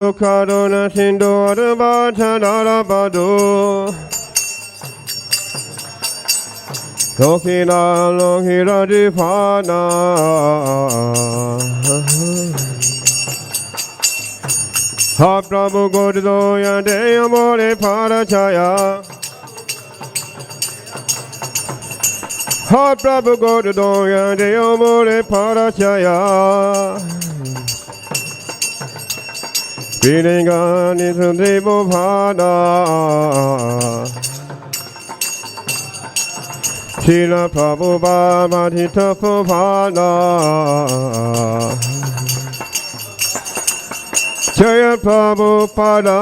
Karuna Sindhu Arabata Narabadu Lokina Lokira Dipana Ha Prabhu Gurdoya Deyamore Parachaya Ha Prabhu Gurdoya Deyamore Parachaya Viningani Sundribo Bhana Shila Prabhupada Tita Bhana Jaya Prabhupada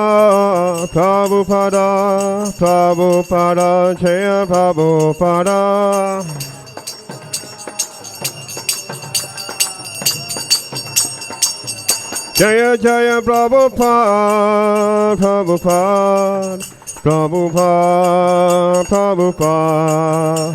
Prabhupada Prabhupada Jaya Prabhupada Jaya Jaya Prabhupada, Prabhupada, Prabhupada, Prabhupada.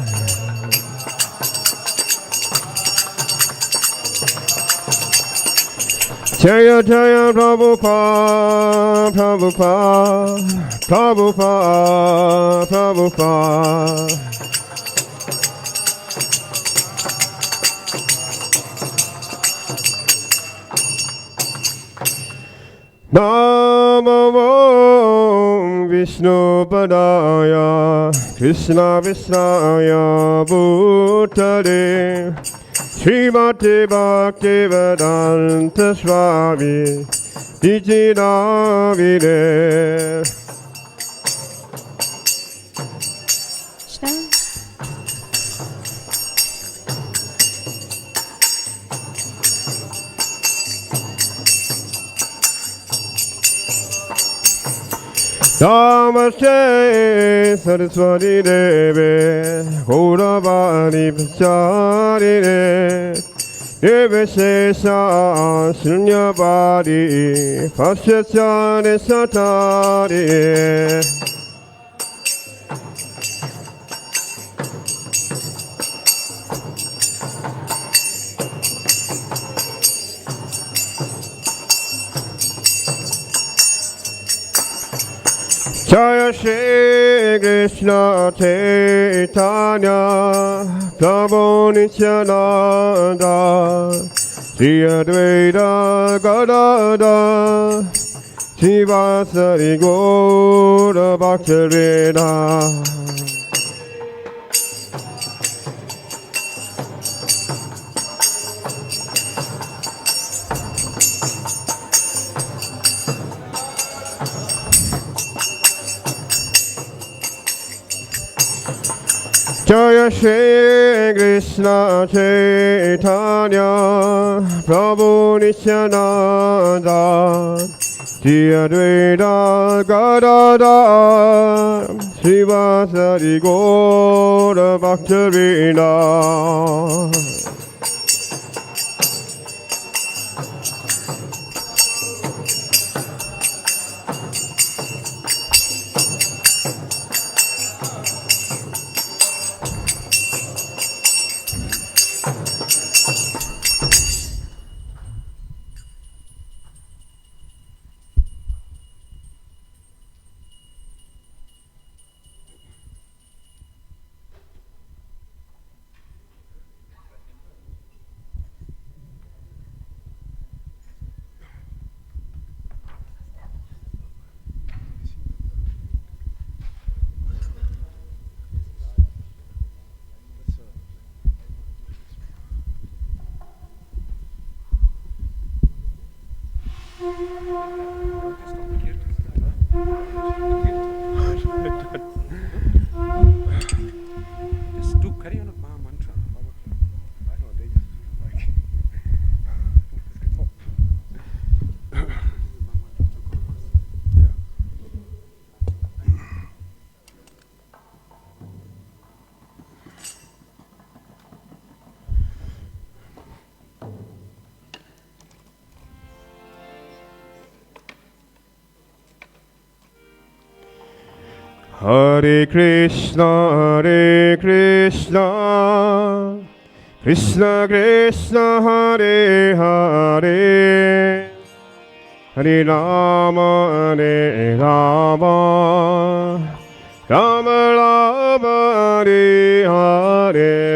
Jaya Jaya Prabhupada, Prabhupada, Prabhupada, Prabhupada. Namo Vishnu Padaya Krishna Visnaya Bhutale Srimati Bhakti Vedanta Swami Dijinavide Namaste Saraswati Deve Gauravani Pacharine Niveshesha Sunyavadi Pasyachane Satari Jaya Shri Krishna Chaitanya Prabhu Nityananda Shri Advaita Gadadhara Srivasari Gaura Bhaktarina Jaya Shri Krishna Chaitanya Prabhu Nityananda Shri Advaita Gadadhara Srivasari Gaura Bhaktarina Just do carry on a mantra. I don't know, they just like Hare Krishna, Hare Krishna, Krishna Krishna, Hare Hare, Hare Rama, Hare Rama, Rama Rama, Hare Hare.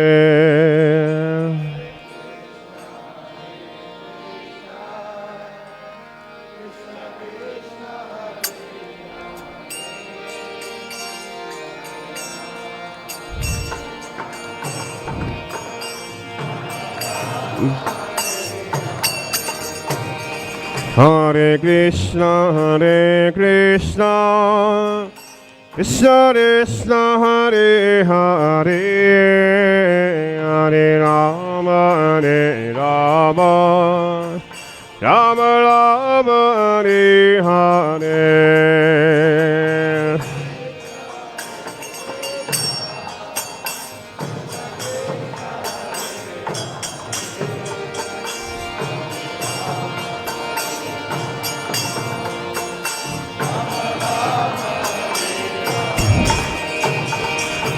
Hare Krishna, Krishna Krishna, Hare Hare, Hare Rama, Rama Rama, Hare Hare.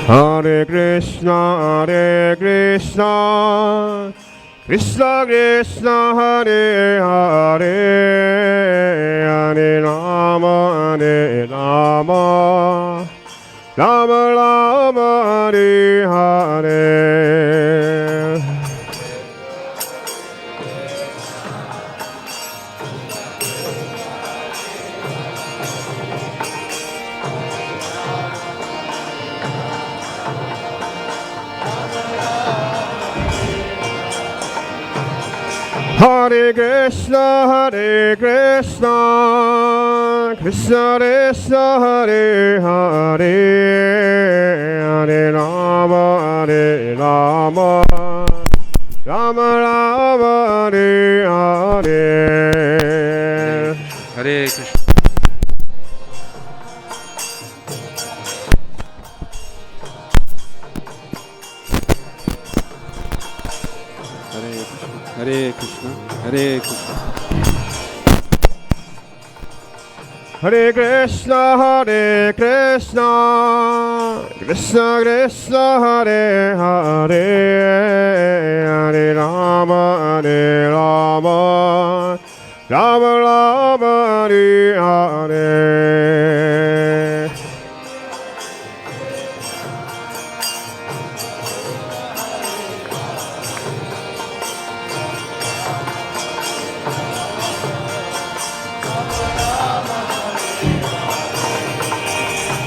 Hare Krishna, Krishna Krishna, Hare Hare, Hare Rama, Rama Rama, Hare Hare. Hare Krishna, Krishna Krishna, Hare Hare, Hare Rama, Rama Rama, Hare Hare. Hare Krishna. Hare Krishna, Hare Krishna. Hare Krishna, Krishna Krishna, Hare Hare, Hare Rama, Rama Rama, Hare Hare.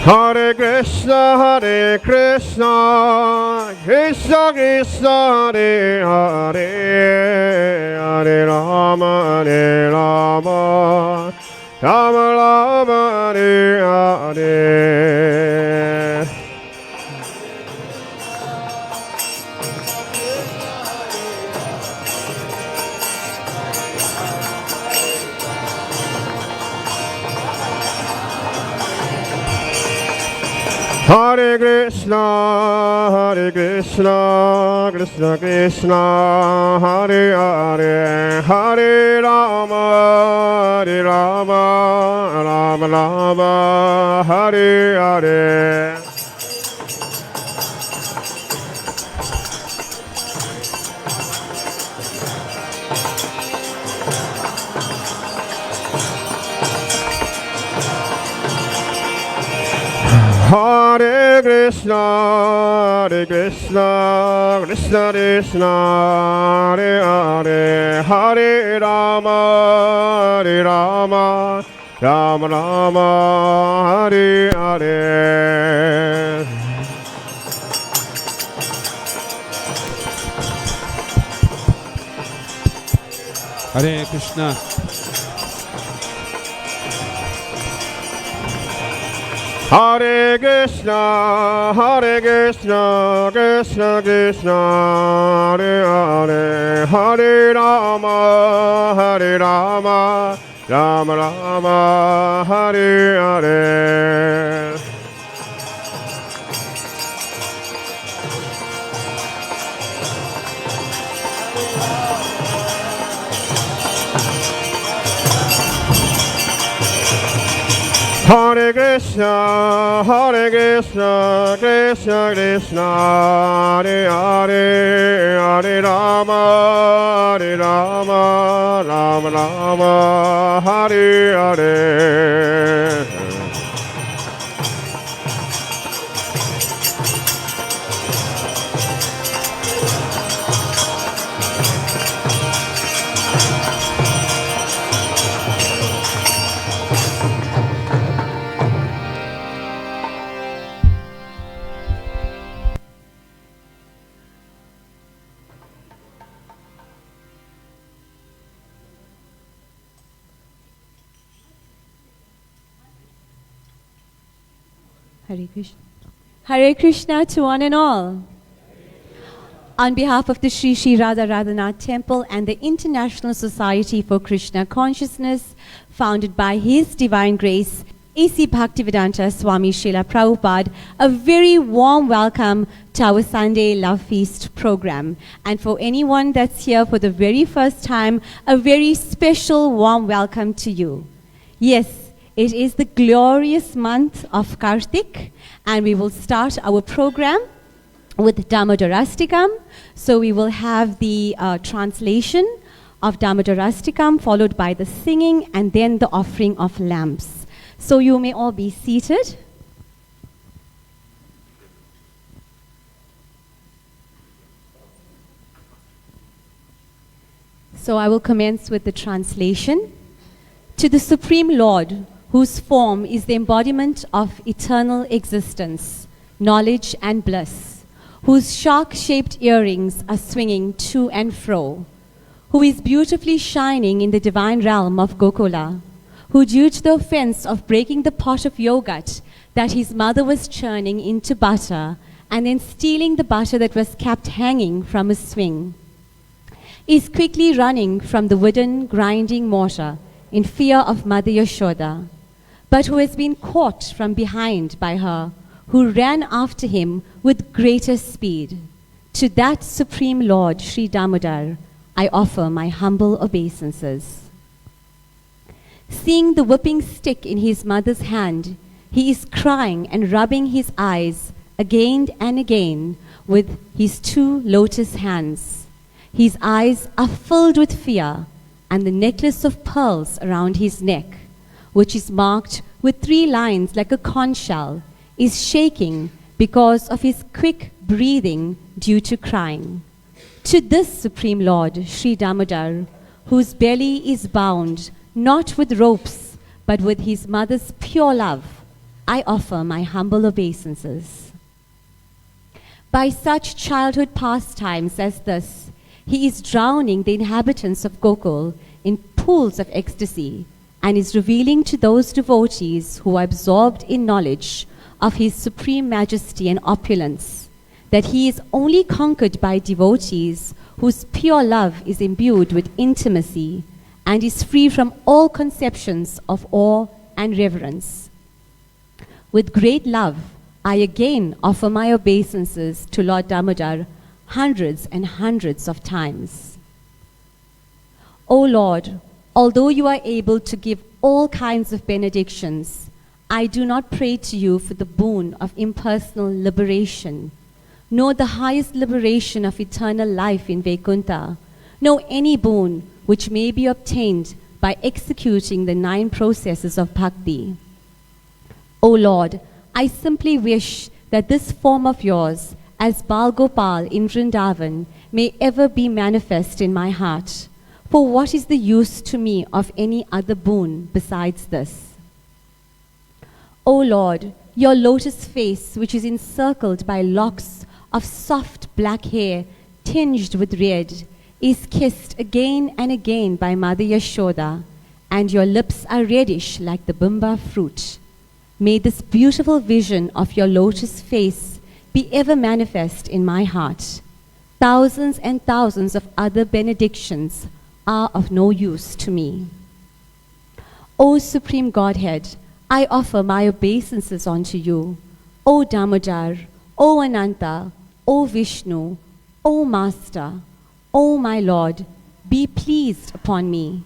Hare Krishna, Krishna Krishna, Hare Hare, Hare Rama, Rama Rama, Hare Hare. Hare Krishna, Krishna Krishna, Hare Hare, Hare Rama, Rama Rama, Hare Hare. Hare Krishna, Krishna Krishna, Hare Hare, Hare Rama, Rama Rama, Hare Hare. Hare Krishna. Hare Krishna, Krishna Krishna, Hare Hare, Hare Rama, Rama Rama, Hare Hare. Hare Krishna, Krishna Krishna, Hare Hare, Hare Rama, Rama Rama, Hare Hare. Hare Krishna. Hare Krishna to one and all. On behalf of the Sri Sri Radha Radhanath Temple and the International Society for Krishna Consciousness, founded by His Divine Grace, A.C. Bhaktivedanta Swami Srila Prabhupada, a very warm welcome to our Sunday Love Feast program. And for anyone that's here for the very first time, a very special warm welcome to you. Yes, it is the glorious month of Kartik, and we will start our program with Damodarastikam. So we will have the translation of Damodarastikam, followed by the singing, and then the offering of lamps. So you may all be seated. So I will commence with the translation. To the Supreme Lord, whose form is the embodiment of eternal existence, knowledge and bliss, whose shark-shaped earrings are swinging to and fro, who is beautifully shining in the divine realm of Gokula, who due to the offense of breaking the pot of yogurt that his mother was churning into butter and then stealing the butter that was kept hanging from a swing, is quickly running from the wooden grinding mortar in fear of Mother Yashoda, but who has been caught from behind by her, who ran after him with greater speed. To that Supreme Lord, Sri Damodar, I offer my humble obeisances. Seeing the whipping stick in his mother's hand, he is crying and rubbing his eyes again and again with his two lotus hands. His eyes are filled with fear, and the necklace of pearls around his neck, which is marked with 3 lines like a conch shell, is shaking because of his quick breathing due to crying. To this Supreme Lord, Sri Damodar, whose belly is bound not with ropes, but with his mother's pure love, I offer my humble obeisances. By such childhood pastimes as this, he is drowning the inhabitants of Gokul in pools of ecstasy, and is revealing to those devotees who are absorbed in knowledge of his supreme majesty and opulence that he is only conquered by devotees whose pure love is imbued with intimacy and is free from all conceptions of awe and reverence. With great love, I again offer my obeisances to Lord Damodar hundreds and hundreds of times. O Lord, although you are able to give all kinds of benedictions, I do not pray to you for the boon of impersonal liberation, nor the highest liberation of eternal life in Vaikuntha, nor any boon which may be obtained by executing the 9 processes of bhakti. O Lord, I simply wish that this form of yours, as Bal Gopal in Vrindavan, may ever be manifest in my heart. For what is the use to me of any other boon besides this? O Lord, your lotus face, which is encircled by locks of soft black hair tinged with red, is kissed again and again by Mother Yashoda, and your lips are reddish like the bimba fruit. May this beautiful vision of your lotus face be ever manifest in my heart. Thousands and thousands of other benedictions are of no use to me. O Supreme Godhead, I offer my obeisances unto you. O Damodar, O Ananta, O Vishnu, O Master, O my Lord, be pleased upon me.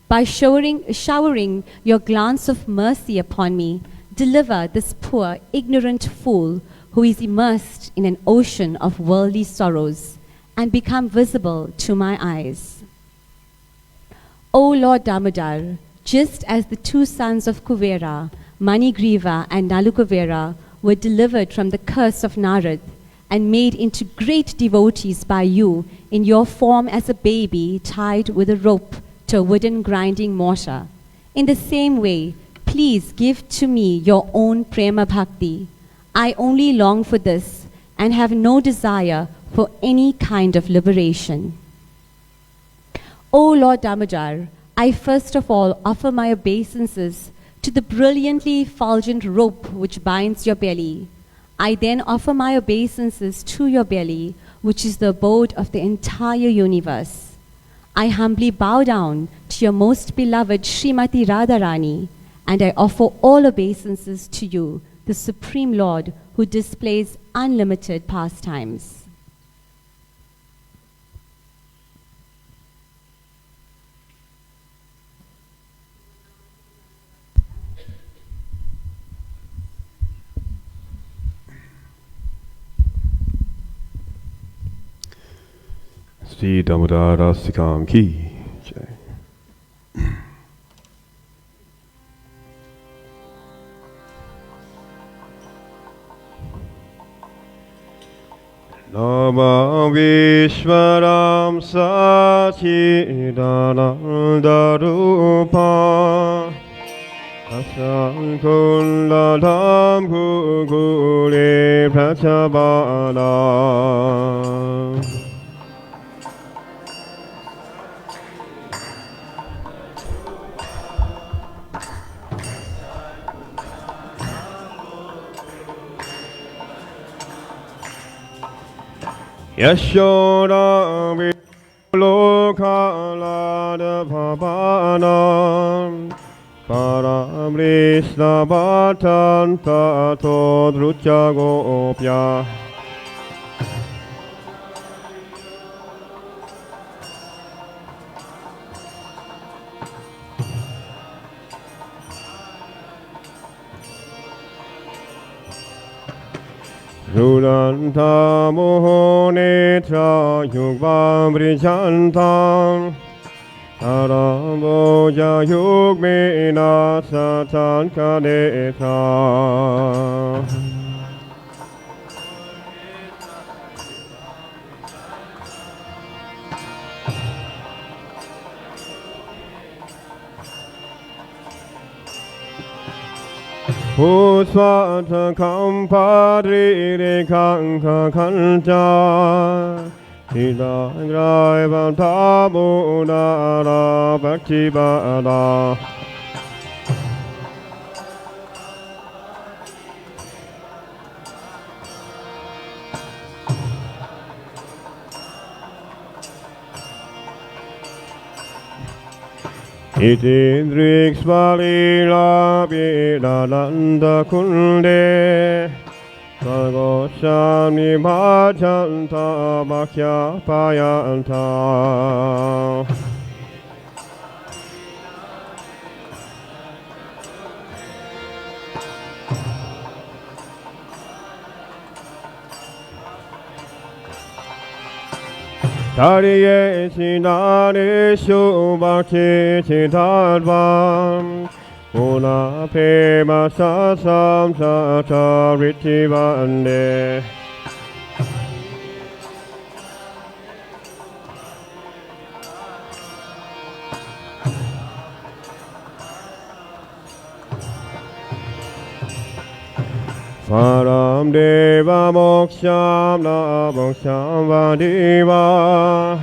By showering your glance of mercy upon me, deliver this poor, ignorant fool who is immersed in an ocean of worldly sorrows and become visible to my eyes. O Lord Damodar, just as the two sons of Kuvera, Manigriva and Nalukuvera, were delivered from the curse of Narad and made into great devotees by you in your form as a baby tied with a rope to a wooden grinding mortar, in the same way, please give to me your own prema bhakti. I only long for this and have no desire for any kind of liberation. O Lord Damodar, I first of all offer my obeisances to the brilliantly effulgent rope which binds your belly. I then offer my obeisances to your belly, which is the abode of the entire universe. I humbly bow down to your most beloved Srimati Radharani, and I offer all obeisances to you, the Supreme Lord, who displays unlimited pastimes. Sri Damodar Rasikam Ki Jai. Nama Vishwaram Sachidananda Rupa Asankundadam Gugule Prachabala Yashoda Vilokalada Bhavanam Paramrishna Bhatan Tato Drucha Gopya Rudanta Mohonetra Yugvam Brijantam Aramboja Yugmena Satan Kadeta Pusvata Kampadri Rekanka Kanta Hida Graivan Tabunara Bhakti Bada Itindrik Svalila Vidananda Kunde Sargoshami Bhajanta Bhakya Payanta Tariye Sinare Shubhakti Chitadvam Una Prema Sasam Sata Riti Vande Param Deva Moksham Na Moksham Vadeva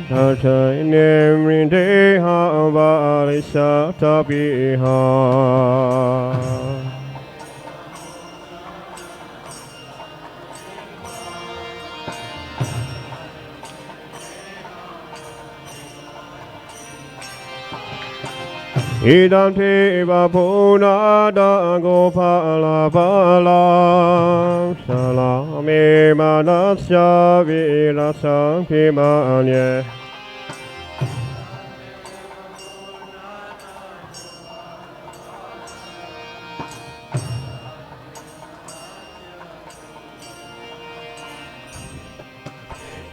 Tathai Nemri Deha Varisha Tapiha Idam Teva Punada Gopala Bala Salame Manasya Virasa Pimanye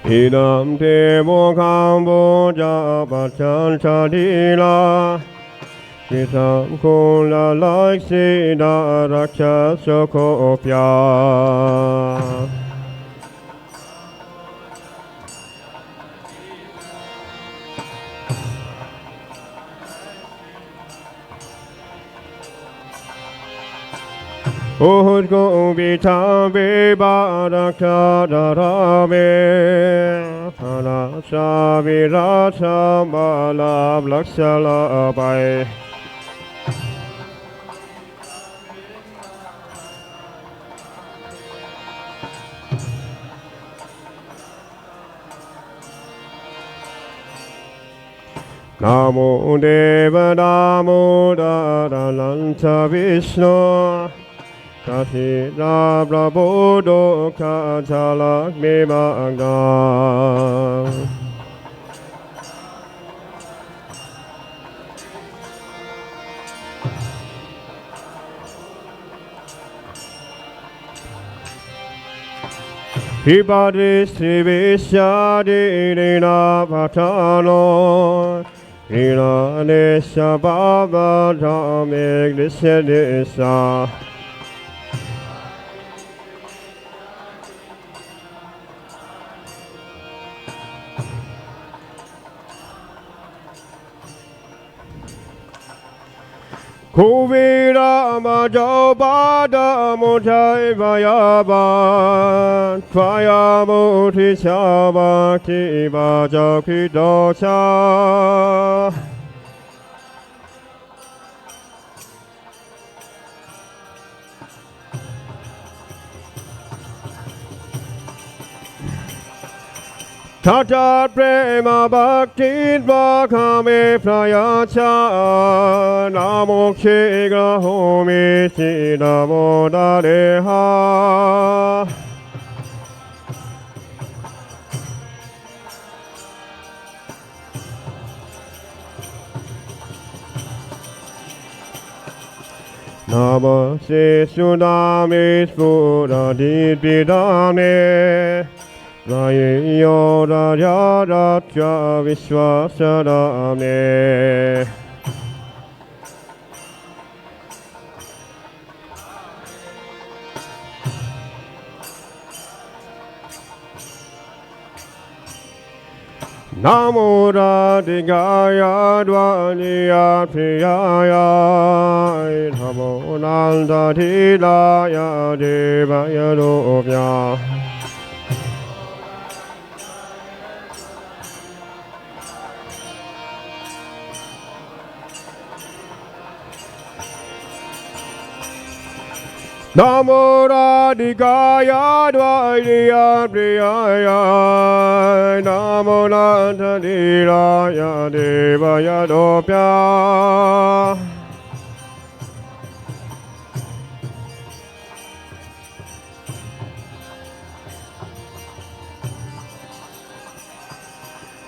Idam te mokam boja bachan chadila. Kitam kula like sida raksha sokopya. Ohud go bita be baraka darabe. Hanasa virata bala blaksala abai. Namo Deva Namo Dadalanta Vishnu Kasila Prabodho Katalak Mimagna. Hibadis Trivisya Dina Patano Ina Nisha Baba Dhamik Nisha. Kuvira Majobada Mutai Vayaba Tvaya Muti Shava Kiva Joki Dosha. Tata prema bhakti dvakame prayacha namo kshigra homi namo dareha. Namaste Sudame Spura Didvidane Rayo Raja Raja Vishwasadame. Namo Radhigaya Dvaniya Priyaya Namo Nanda Dhilaya Devaya Dovya. Namo Radhikaya Dvaiya Priyaya Namo Nanda Dhiraya Devaya Dopya.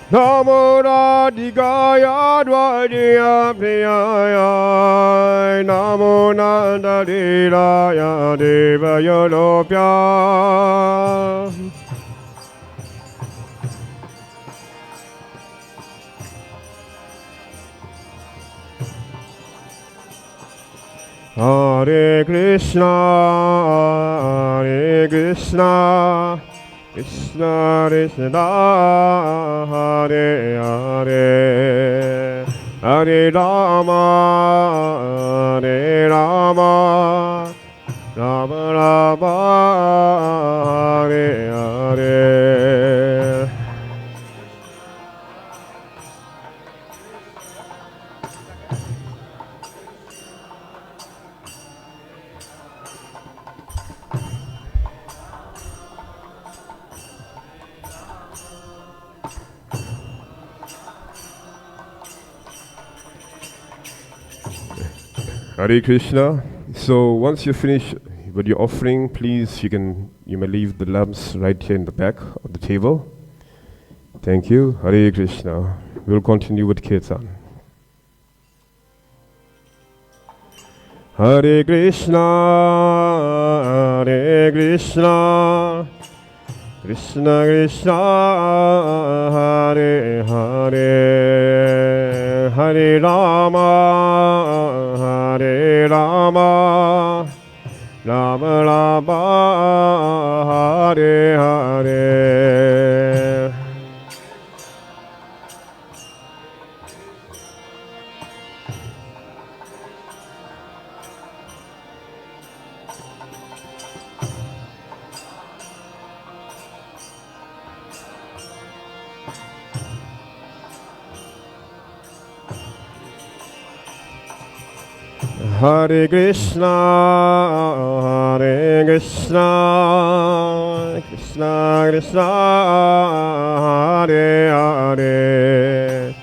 Namo Radhikaya Dvaiya Priyaya Namo Nanda Dhiraya Devaya Dopya. Hare Krishna, Hare Krishna, Krishna Krishna, Hare Hare, Hare Rama, Hare Rama, Rama Rama, Hare Hare. Hare Krishna. So once you finish with your offering, please you may leave the lamps right here in the back of the table. Thank you. Hare Krishna. We'll continue with Kirtan. Hare Krishna, Hare Krishna, Krishna Krishna Hare Hare Hare Rama Hare Rama Rama Rama Hare Hare Hare Krishna, Hare Krishna, Krishna Krishna, Hare Hare,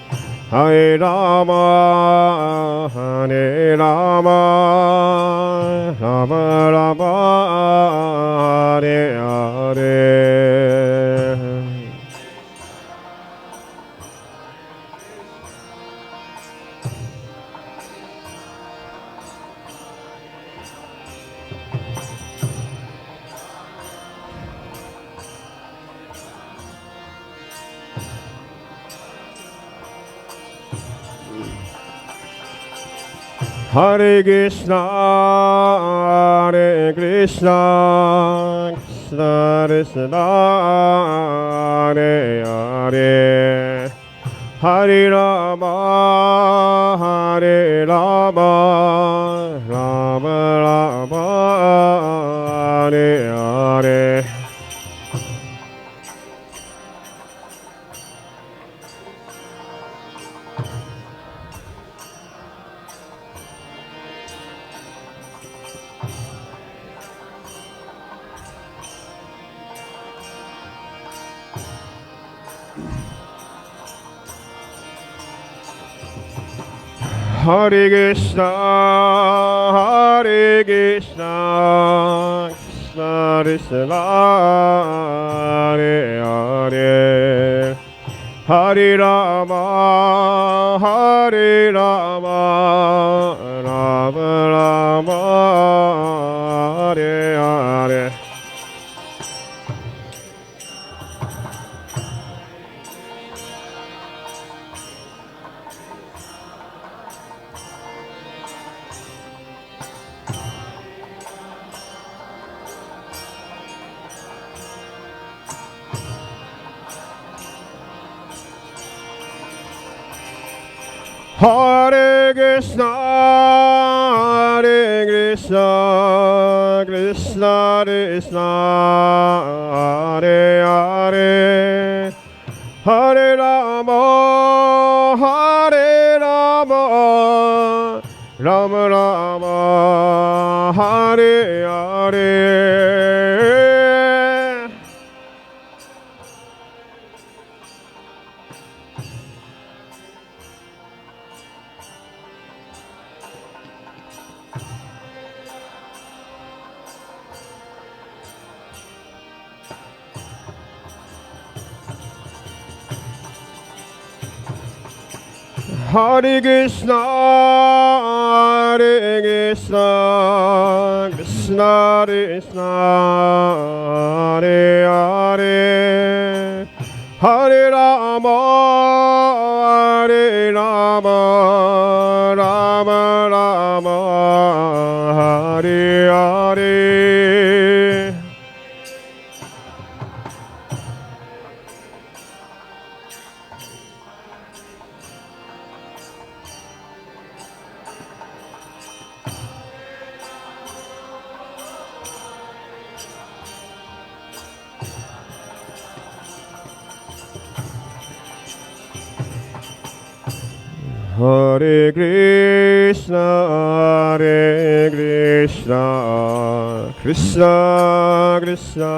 Hare Rama, Hare Rama, Rama Rama, Hare Hare. Hare Krishna, Hare Krishna, Krishna Krishna, Hare Hare, Hare Rama, Hare Rama, Rama Rama, Hare Hare. Hare Krishna, Hare Krishna, Krishna Krishna, Hare Hare, Hare Rama, Hare Rama, Rama Rama, Hare Hare. Hare Krishna, Hare Krishna, Krishna Krishna, Hare Hare, Hare Rama, Hare Rama, Rama Rama, Hare Hare. Hare Krishna, Hare Krishna, Krishna Krishna, Hare Hare, Hare Rama, Hare Rama, Rama Rama, Hare Hare. Hare Krishna, Hare Krishna, Krishna Krishna,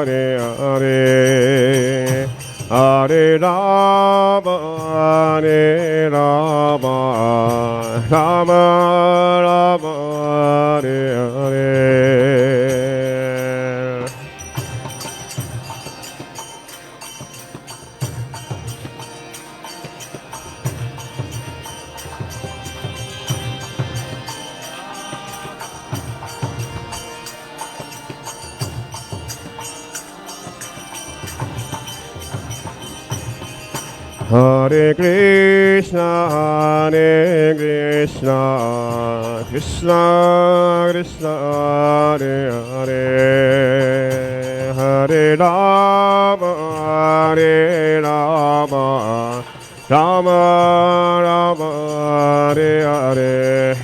Hare Hare, Hare Rama, Hare Rama, Rama Rama, Hare Hare. Hare Krishna, Krishna Krishna, Hare Hare, Hare Rama, Rama Rama, Hare Hare.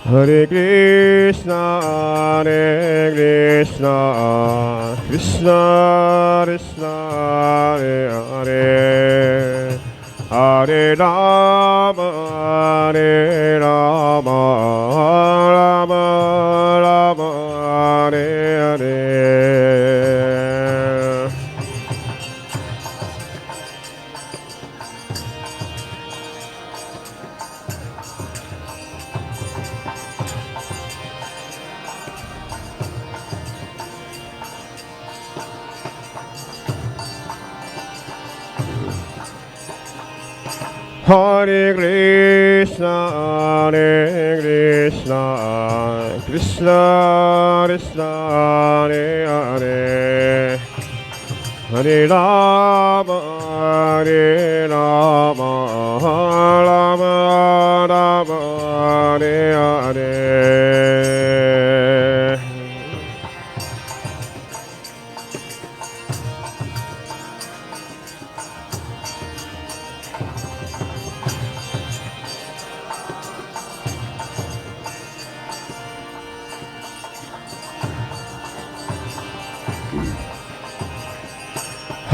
Hare Krishna, Krishna Krishna, Hare Hare, Hare Rama, Rama Rama, Hare Hare. Hare Krishna, Krishna Krishna, Hare Hare, Hare Rama, Rama Rama, Hare Hare.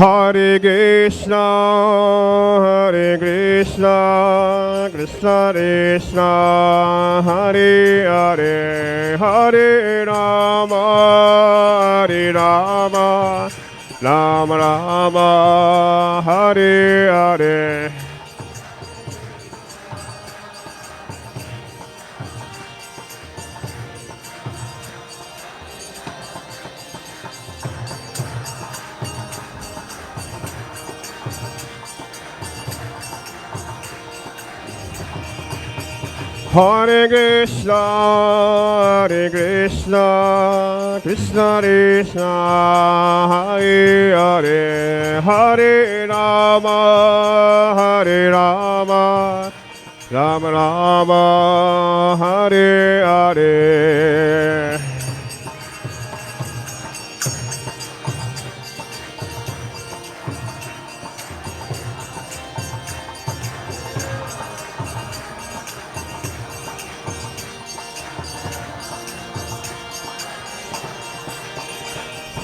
Hare Krishna, Krishna Krishna, Hare Hare, Hare Rama, Rama Rama, Hare Hare. Hare Krishna, Krishna Krishna, Hare Hare, Hare Rama, Rama Rama, Hare Hare.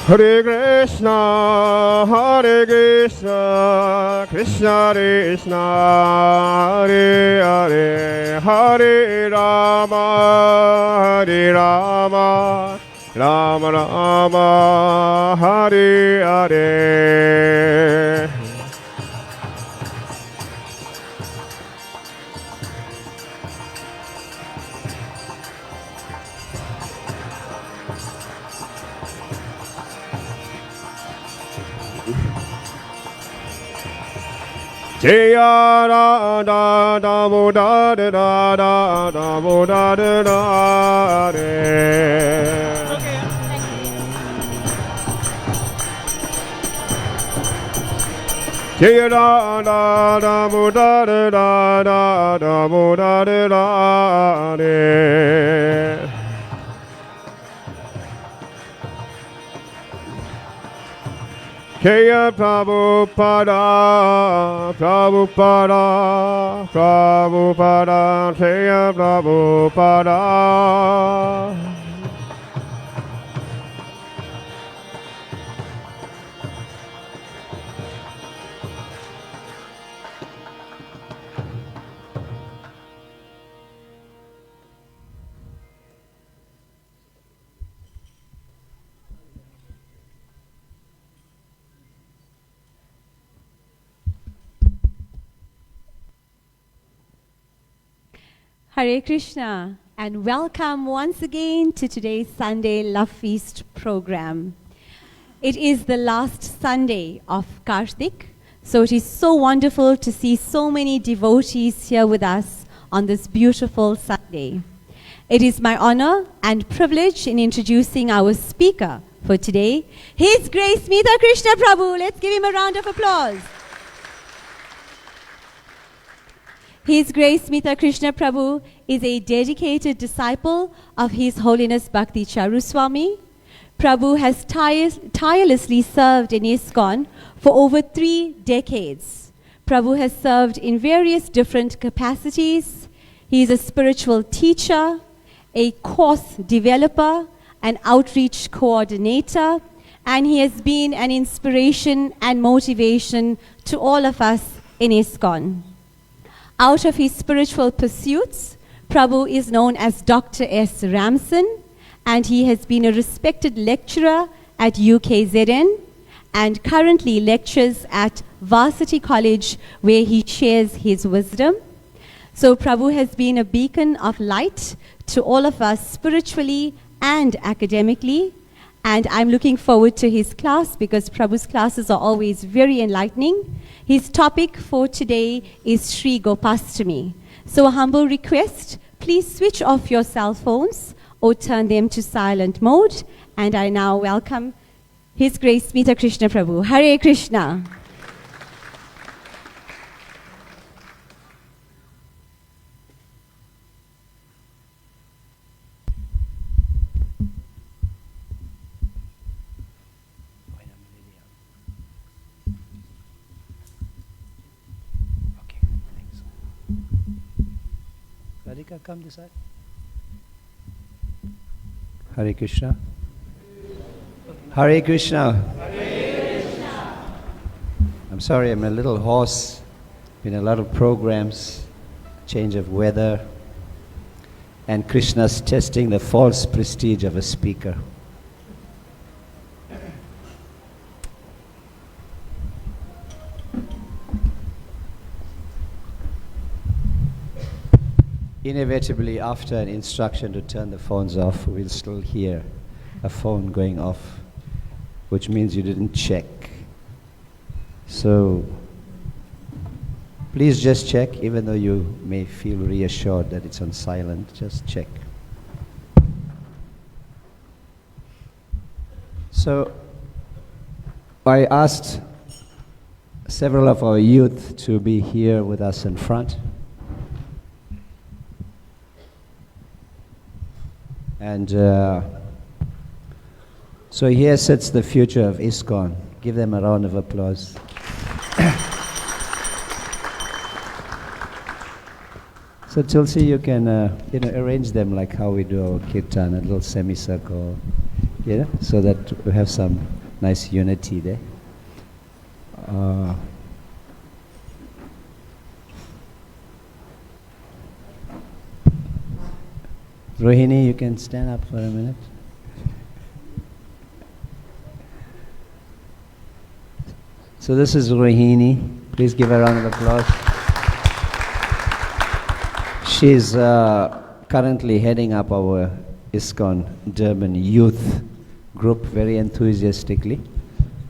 Hare Krishna, Krishna Krishna, Hare Hare, Hare Rama, Rama Rama, Hare Hare. Jaya da da da mo da da da da da mo da da da de. Okay, thank you. Jaya da da da mo da da da da mo da da da de. Jaya Prabhupada, Jaya Prabhupada. Hare Krishna. and welcome once again to today's Sunday Love Feast program. It is the last Sunday of Karthik, so it is so wonderful to see so many devotees here with us on this beautiful Sunday. It is my honor and privilege in introducing our speaker for today, His Grace Smita Krishna Prabhu. Let's give him a round of applause. His Grace Smita Krishna Prabhu is a dedicated disciple of His Holiness Bhakti Charu Swami. Prabhu has tirelessly served in ISKCON for over 3 decades. Prabhu has served in various different capacities. He is a spiritual teacher, a course developer, an outreach coordinator, and he has been an inspiration and motivation to all of us in ISKCON. Out of his spiritual pursuits, Prabhu is known as Dr. S. Ramson, and he has been a respected lecturer at UKZN and currently lectures at Varsity College, where he shares his wisdom. So Prabhu has been a beacon of light to all of us spiritually and academically, and I'm looking forward to his class because Prabhu's classes are always very enlightening. His topic for today is Sri Gopastami. So a humble request, please switch off your cell phones or turn them to silent mode. And I now welcome His Grace Smita Krishna Prabhu. Hare Krishna. Radhika, come this side. Hare Krishna. Hare Krishna. Hare Krishna. I'm sorry, I'm a little hoarse. Been a lot of programs, change of weather, and Krishna's testing the false prestige of a speaker. Inevitably, after an instruction to turn the phones off, we'll still hear a phone going off, which means you didn't check. So, please just check, even though you may feel reassured that it's on silent, just check. So, I asked several of our youth to be here with us in front. And so here sits the future of ISKCON. Give them a round of applause. So Tulsi, you can arrange them like how we do our kirtan, a little semicircle, so that we have some nice unity there. Rohini, you can stand up for a minute. So this is Rohini. Please give her a round of applause. She's currently heading up our ISKCON Durban youth group very enthusiastically.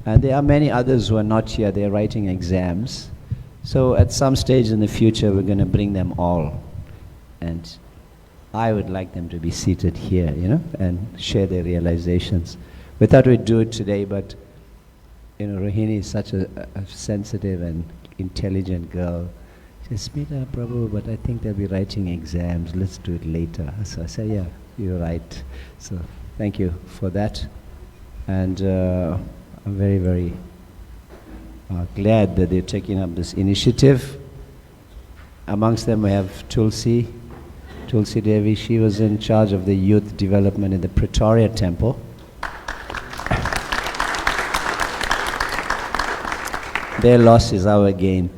And there are many others who are not here. They're writing exams. So at some stage in the future, we're going to bring them all. And I would like them to be seated here, and share their realizations. We thought we'd do it today, but, Rohini is such a sensitive and intelligent girl. She says, Smita, Prabhu, but I think they'll be writing exams. Let's do it later. So I said, yeah, you're right. So thank you for that. And I'm very, very glad that they're taking up this initiative. Amongst them we have Tulsi Devi. She was in charge of the youth development in the Pretoria temple. Their loss is our gain.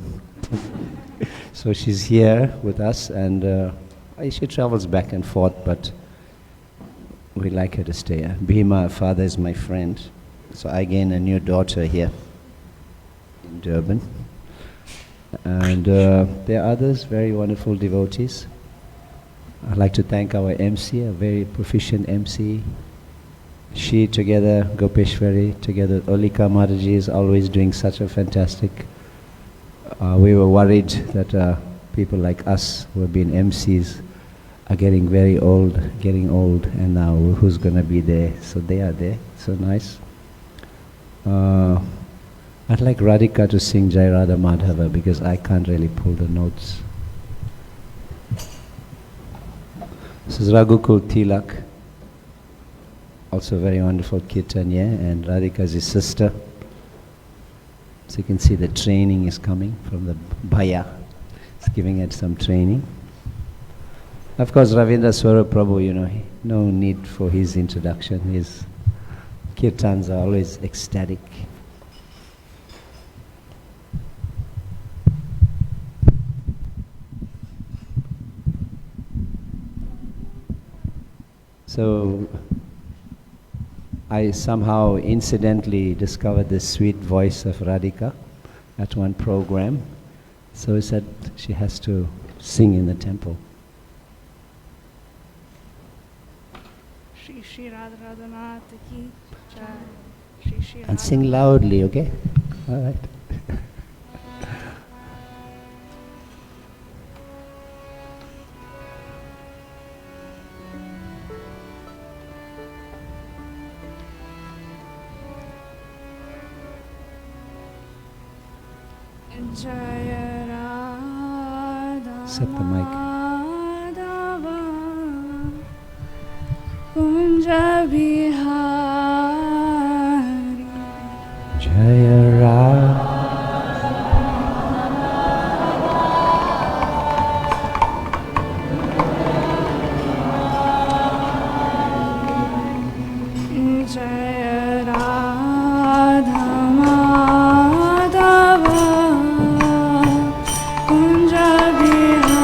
So she's here with us, and she travels back and forth, but we like her to stay. Bhima, her father, is my friend. So I gain a new daughter here in Durban. And there are others, very wonderful devotees. I'd like to thank our MC, a very proficient MC. She together, Gopeshwari, together Olika Mataji is always doing such a fantastic. We were worried that people like us who have been MCs are getting old, and now who's going to be there? So they are there, so nice. I'd like Radhika to sing Jai Radha Madhava because I can't really pull the notes. This is Raghukul Tilak, also a very wonderful kirtanya, and Radhika is his sister. So you can see the training is coming from the Bhaya. He's giving it some training. Of course, Ravindra Swarup Prabhu, no need for his introduction. His kirtans are always ecstatic. So I somehow incidentally discovered the sweet voice of Radhika at one program. So I said she has to sing in the temple. Shri Shri Radha Radhanath ki jai. Shri Shri And sing loudly, okay? All right. Jaya Radha Set the mic. Madhava Kunja Bihari Jaya Radha. Jaya Radha Madhava Kunja Bihari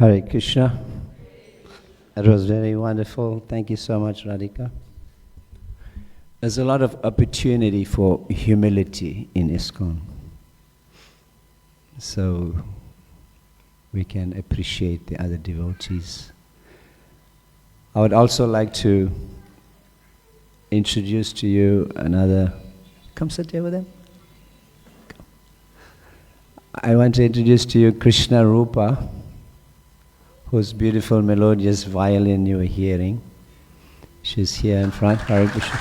Hare Krishna. That was very wonderful. Thank you so much, Radhika. There's a lot of opportunity for humility in ISKCON. So we can appreciate the other devotees. I would also like to introduce to you another. Come sit here with them. I want to introduce to you Krishna Rupa, whose beautiful melodious violin you are hearing. She's here in front. Hare Krishna.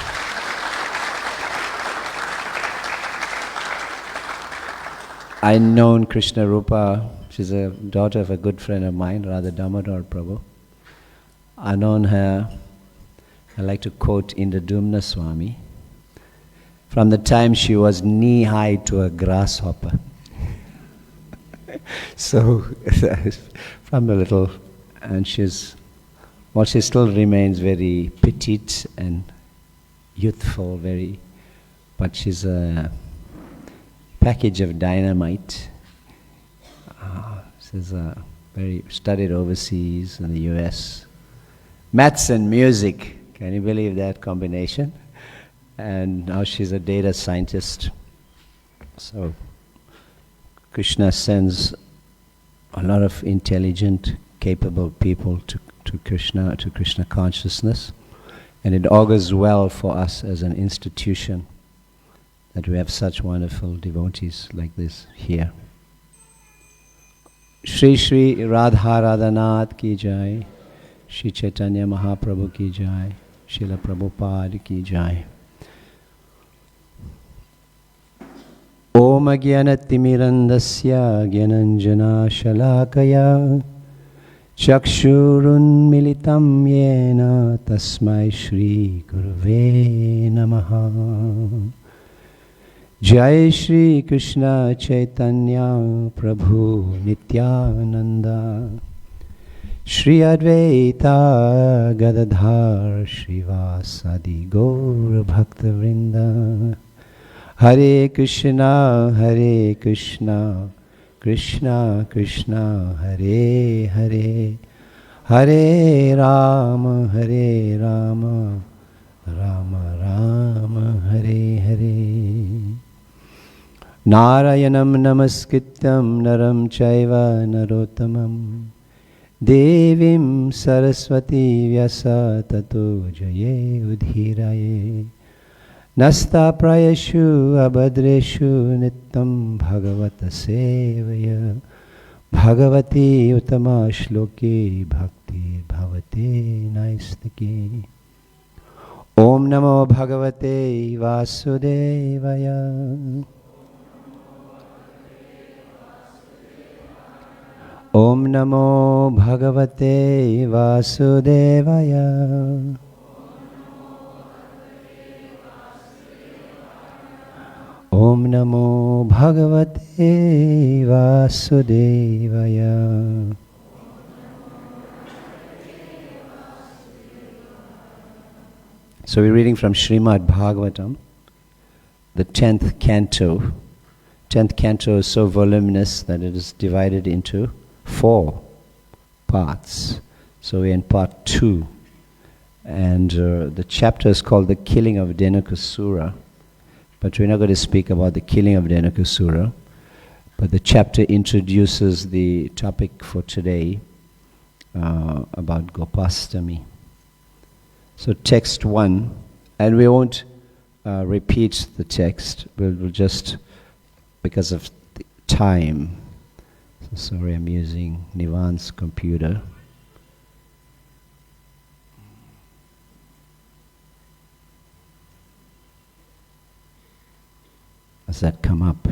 I known Krishna Rupa. She's a daughter of a good friend of mine, Radha Damodar Prabhu. I known her, I like to quote Indradumna Swami, from the time she was knee-high to a grasshopper. So, from the little, and she still remains very petite and youthful, but she's a package of dynamite. She's very studied overseas in the US. Maths and music, can you believe that combination? And now she's a data scientist. So Krishna sends a lot of intelligent, capable people to Krishna consciousness. And it augurs well for us as an institution that we have such wonderful devotees like this here. Shri Shri Radha Radhanath ki jai, Shri Chaitanya Mahaprabhu ki jai, Srila Prabhupada ki jai. Om Agyanatimirandasya Gyananjana Shalakaya Chakshurun Militam Yena Tasmai Shri Gurave Namaha. Jai Shri Krishna Chaitanya Prabhu Nityananda Shri Advaita Gadadhar Srivasadi Gaur Bhakta Vrinda. Hare Krishna, Krishna Krishna, Hare Hare, Hare Rama, Rama Rama, Hare Hare. Narayanam namaskrityam naram chaiva narottamam Devim Saraswati Vyasa tato jaye udhiraye. Nasta prayashu abhadreshu nittam bhagavata sevaya Bhagavati utama shloke bhakti bhavate naistaki. Om namo bhagavate vasudevaya. Om namo bhagavate vasudevaya. Om namo bhagavate vasudevaya. So we're reading from Srimad Bhagavatam, the 10th canto. 10th canto is so voluminous that it is divided into 4 parts. So we're in part 2. And the chapter is called The Killing of Dhenukasura. But we're not going to speak about the killing of Dhenukasura. But the chapter introduces the topic for today about Gopastami. So text 1, and we won't repeat the text. We'll just, because of the time. So sorry, I'm using Nivan's computer. Does that come up?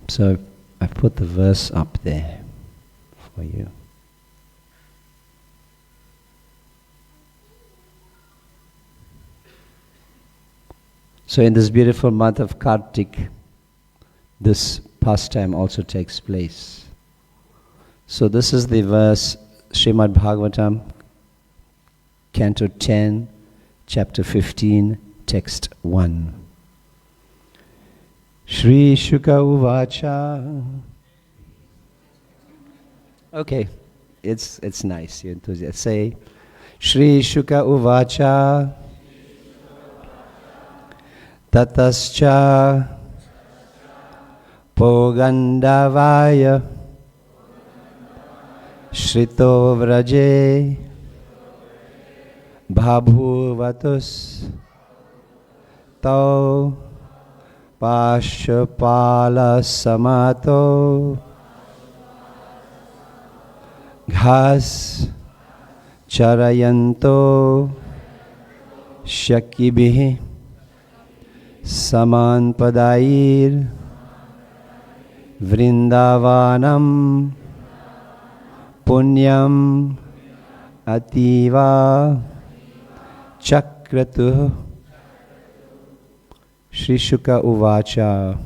So I've put the verse up there for you. So in this beautiful month of Kartik, this pastime also takes place. So this is the verse, Srimad Bhagavatam, Canto 10, Chapter 15, Text 1. Shri Shuka Uvacha. Okay, it's nice, you enthusiast. Say, Shri Shuka Uvacha. Tatascha Pogandavaya Shrito Vraje Bhabhuvatus Tau Pashapala Samato Ghas Charayanto Shakibhi Saman Padair Vrindavanam Punyam Ativa Chakratu. Shri Shuka Uvacha.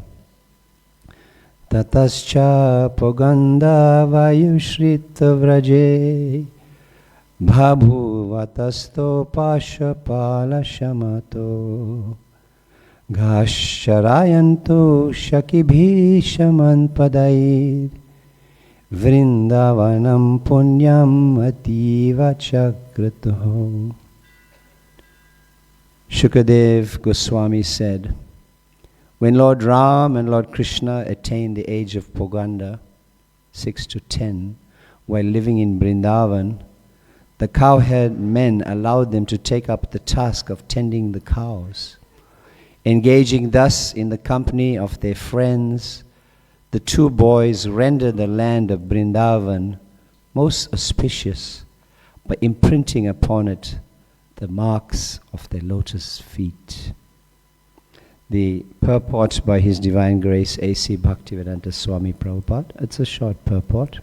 Tatascha Poganda Vayushrita Vraje Bhabhuvatasto Pashapala Shamato Ghasharayanto Shakibhishaman Padair Vrindavanam Punyam Ativa Chakratuho. Shukadev Goswami said, when Lord Ram and Lord Krishna attained the age of Poganda, 6 to 10, while living in Vrindavan, the cowherd men allowed them to take up the task of tending the cows. Engaging thus in the company of their friends, the two boys rendered the land of Vrindavan most auspicious by imprinting upon it the marks of their lotus feet. The purport by His Divine Grace A.C. Bhaktivedanta Swami Prabhupada. It's a short purport.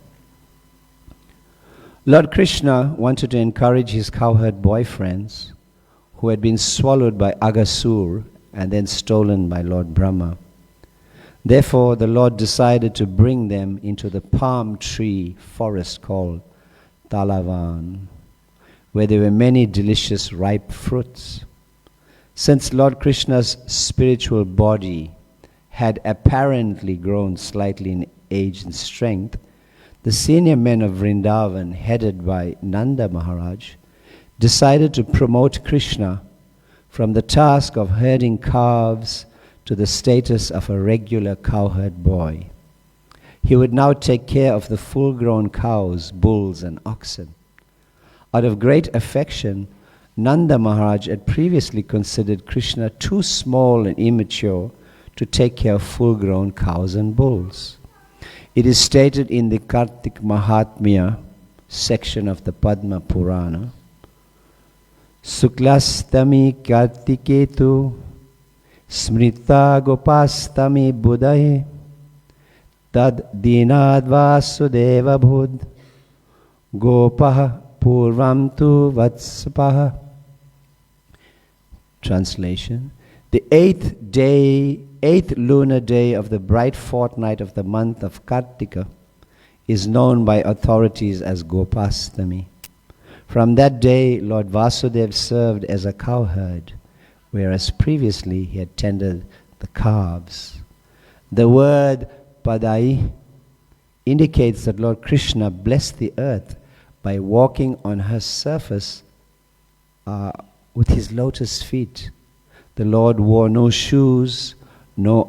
Lord Krishna wanted to encourage his cowherd boyfriends who had been swallowed by Aghasur and then stolen by Lord Brahma. Therefore, the Lord decided to bring them into the palm tree forest called Talavan, where there were many delicious ripe fruits. Since Lord Krishna's spiritual body had apparently grown slightly in age and strength, the senior men of Vrindavan, headed by Nanda Maharaj, decided to promote Krishna from the task of herding calves to the status of a regular cowherd boy. He would now take care of the full-grown cows, bulls and oxen. Out of great affection, Nanda Maharaj had previously considered Krishna too small and immature to take care of full-grown cows and bulls. It is stated in the Kartik Mahatmya section of the Padma Purana, Suklastami Kartiketu Smrita Gopastami Buddhaye Tad Dinad Vasudeva Bhud Gopaha Purvam tu Vatspaha. Translation. The eighth lunar day of the bright fortnight of the month of Kartika is known by authorities as Gopastami. From that day, Lord Vasudeva served as a cowherd, whereas previously he had tended the calves. The word Padai indicates that Lord Krishna blessed the earth by walking on her surface with his lotus feet. The Lord wore no shoes, no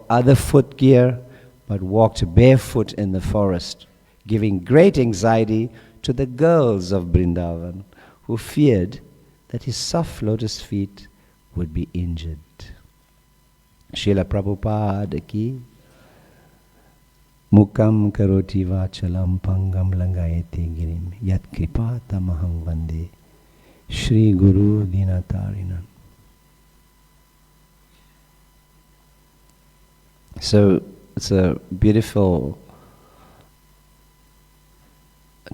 other footgear, but walked barefoot in the forest, giving great anxiety to the girls of Vrindavan, who feared that his soft lotus feet would be injured. Srila Prabhupada ki Mukam karoti vachalam pangam langayate girim yat kripa tamaham vande Shri Guru Dinatarinan. So it's a beautiful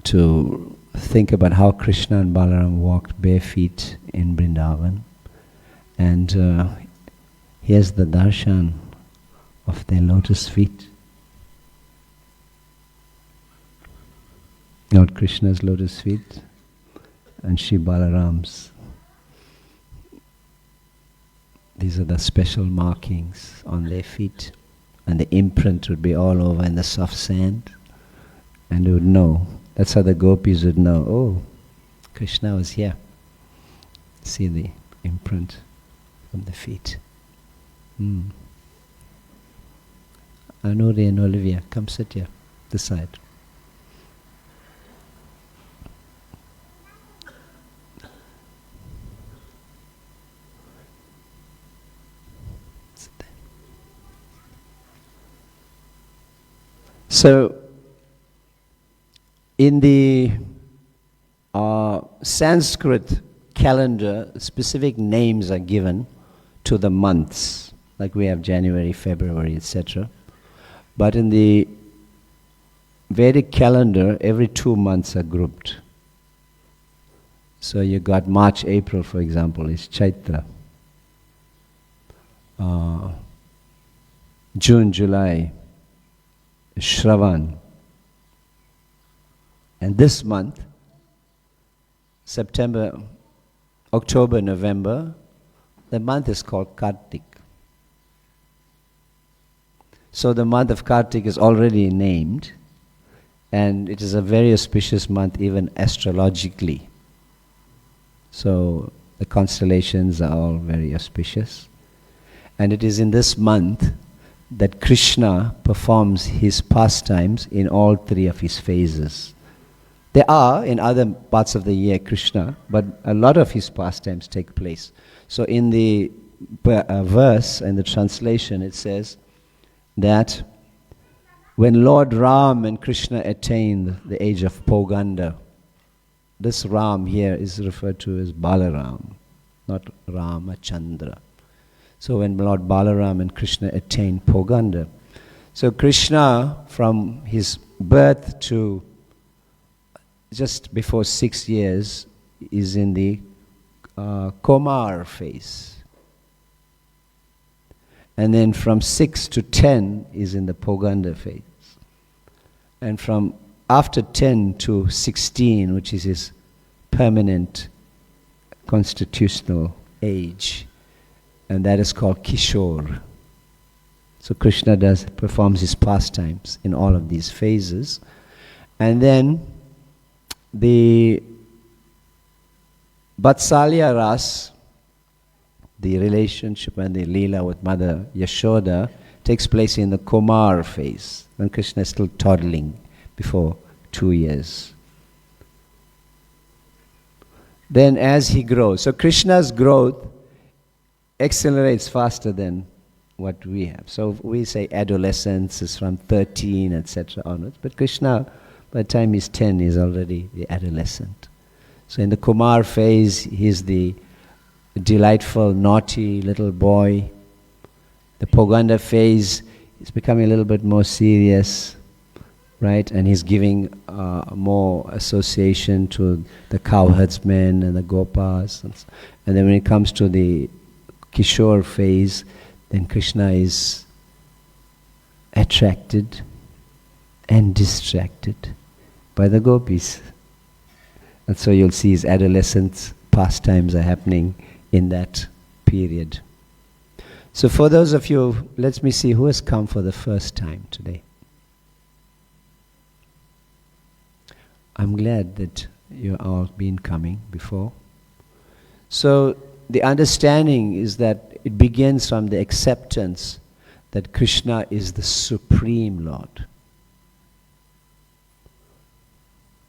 to think about how Krishna and Balaram walked bare feet in Vrindavan, and here's the darshan of their lotus feet. Lord Krishna's lotus feet and Shri Balaram's. These are the special markings on their feet. and the imprint would be all over in the soft sand, and you would know. That's how the gopis would know, oh, Krishna was here. See the imprint from the feet. Anuri and Olivia, come sit here, this side. Sit there. So, in the Sanskrit calendar, specific names are given to the months, like we have January, February, etc. But in the Vedic calendar, every 2 months are grouped. So you got March, April, for example, is Chaitra. June, July is Shravan. And this month, September, October, November, the month is called Kartik. So the month of Kartik is already named, and it is a very auspicious month even astrologically. So the constellations are all very auspicious. And it is in this month that Krishna performs his pastimes in all 3 of his phases. There are in other parts of the year Krishna, but a lot of his pastimes take place. So in the verse and the translation it says that when Lord Ram and Krishna attained the age of Poganda, this Ram here is referred to as Balaram, not Ramachandra. So when Lord Balaram and Krishna attained Poganda, so Krishna from his birth to just before 6 years is in the Komar phase. And then from 6 to 10 is in the Poganda phase. And from after 10 to 16, which is his permanent constitutional age, and that is called Kishore. So Krishna performs his pastimes in all of these phases. And then the Vatsalya Ras, the relationship and the Leela with Mother Yashoda, takes place in the Kumar phase, when Krishna is still toddling, before 2 years. Then as he grows, so Krishna's growth accelerates faster than what we have. So we say adolescence is from 13, etc. onwards, but Krishna, by the time he's 10, is already the adolescent. So in the Kumar phase, he's the delightful, naughty little boy. The Poganda phase is becoming a little bit more serious, right? And he's giving more association to the cowherdsmen and the gopas. And then when it comes to the Kishore phase, then Krishna is attracted and distracted by the gopis. And so you'll see his adolescent pastimes are happening in that period. So for those of you, let me see who has come for the first time today. I'm glad that you all been coming before. So the understanding is that it begins from the acceptance that Krishna is the Supreme Lord.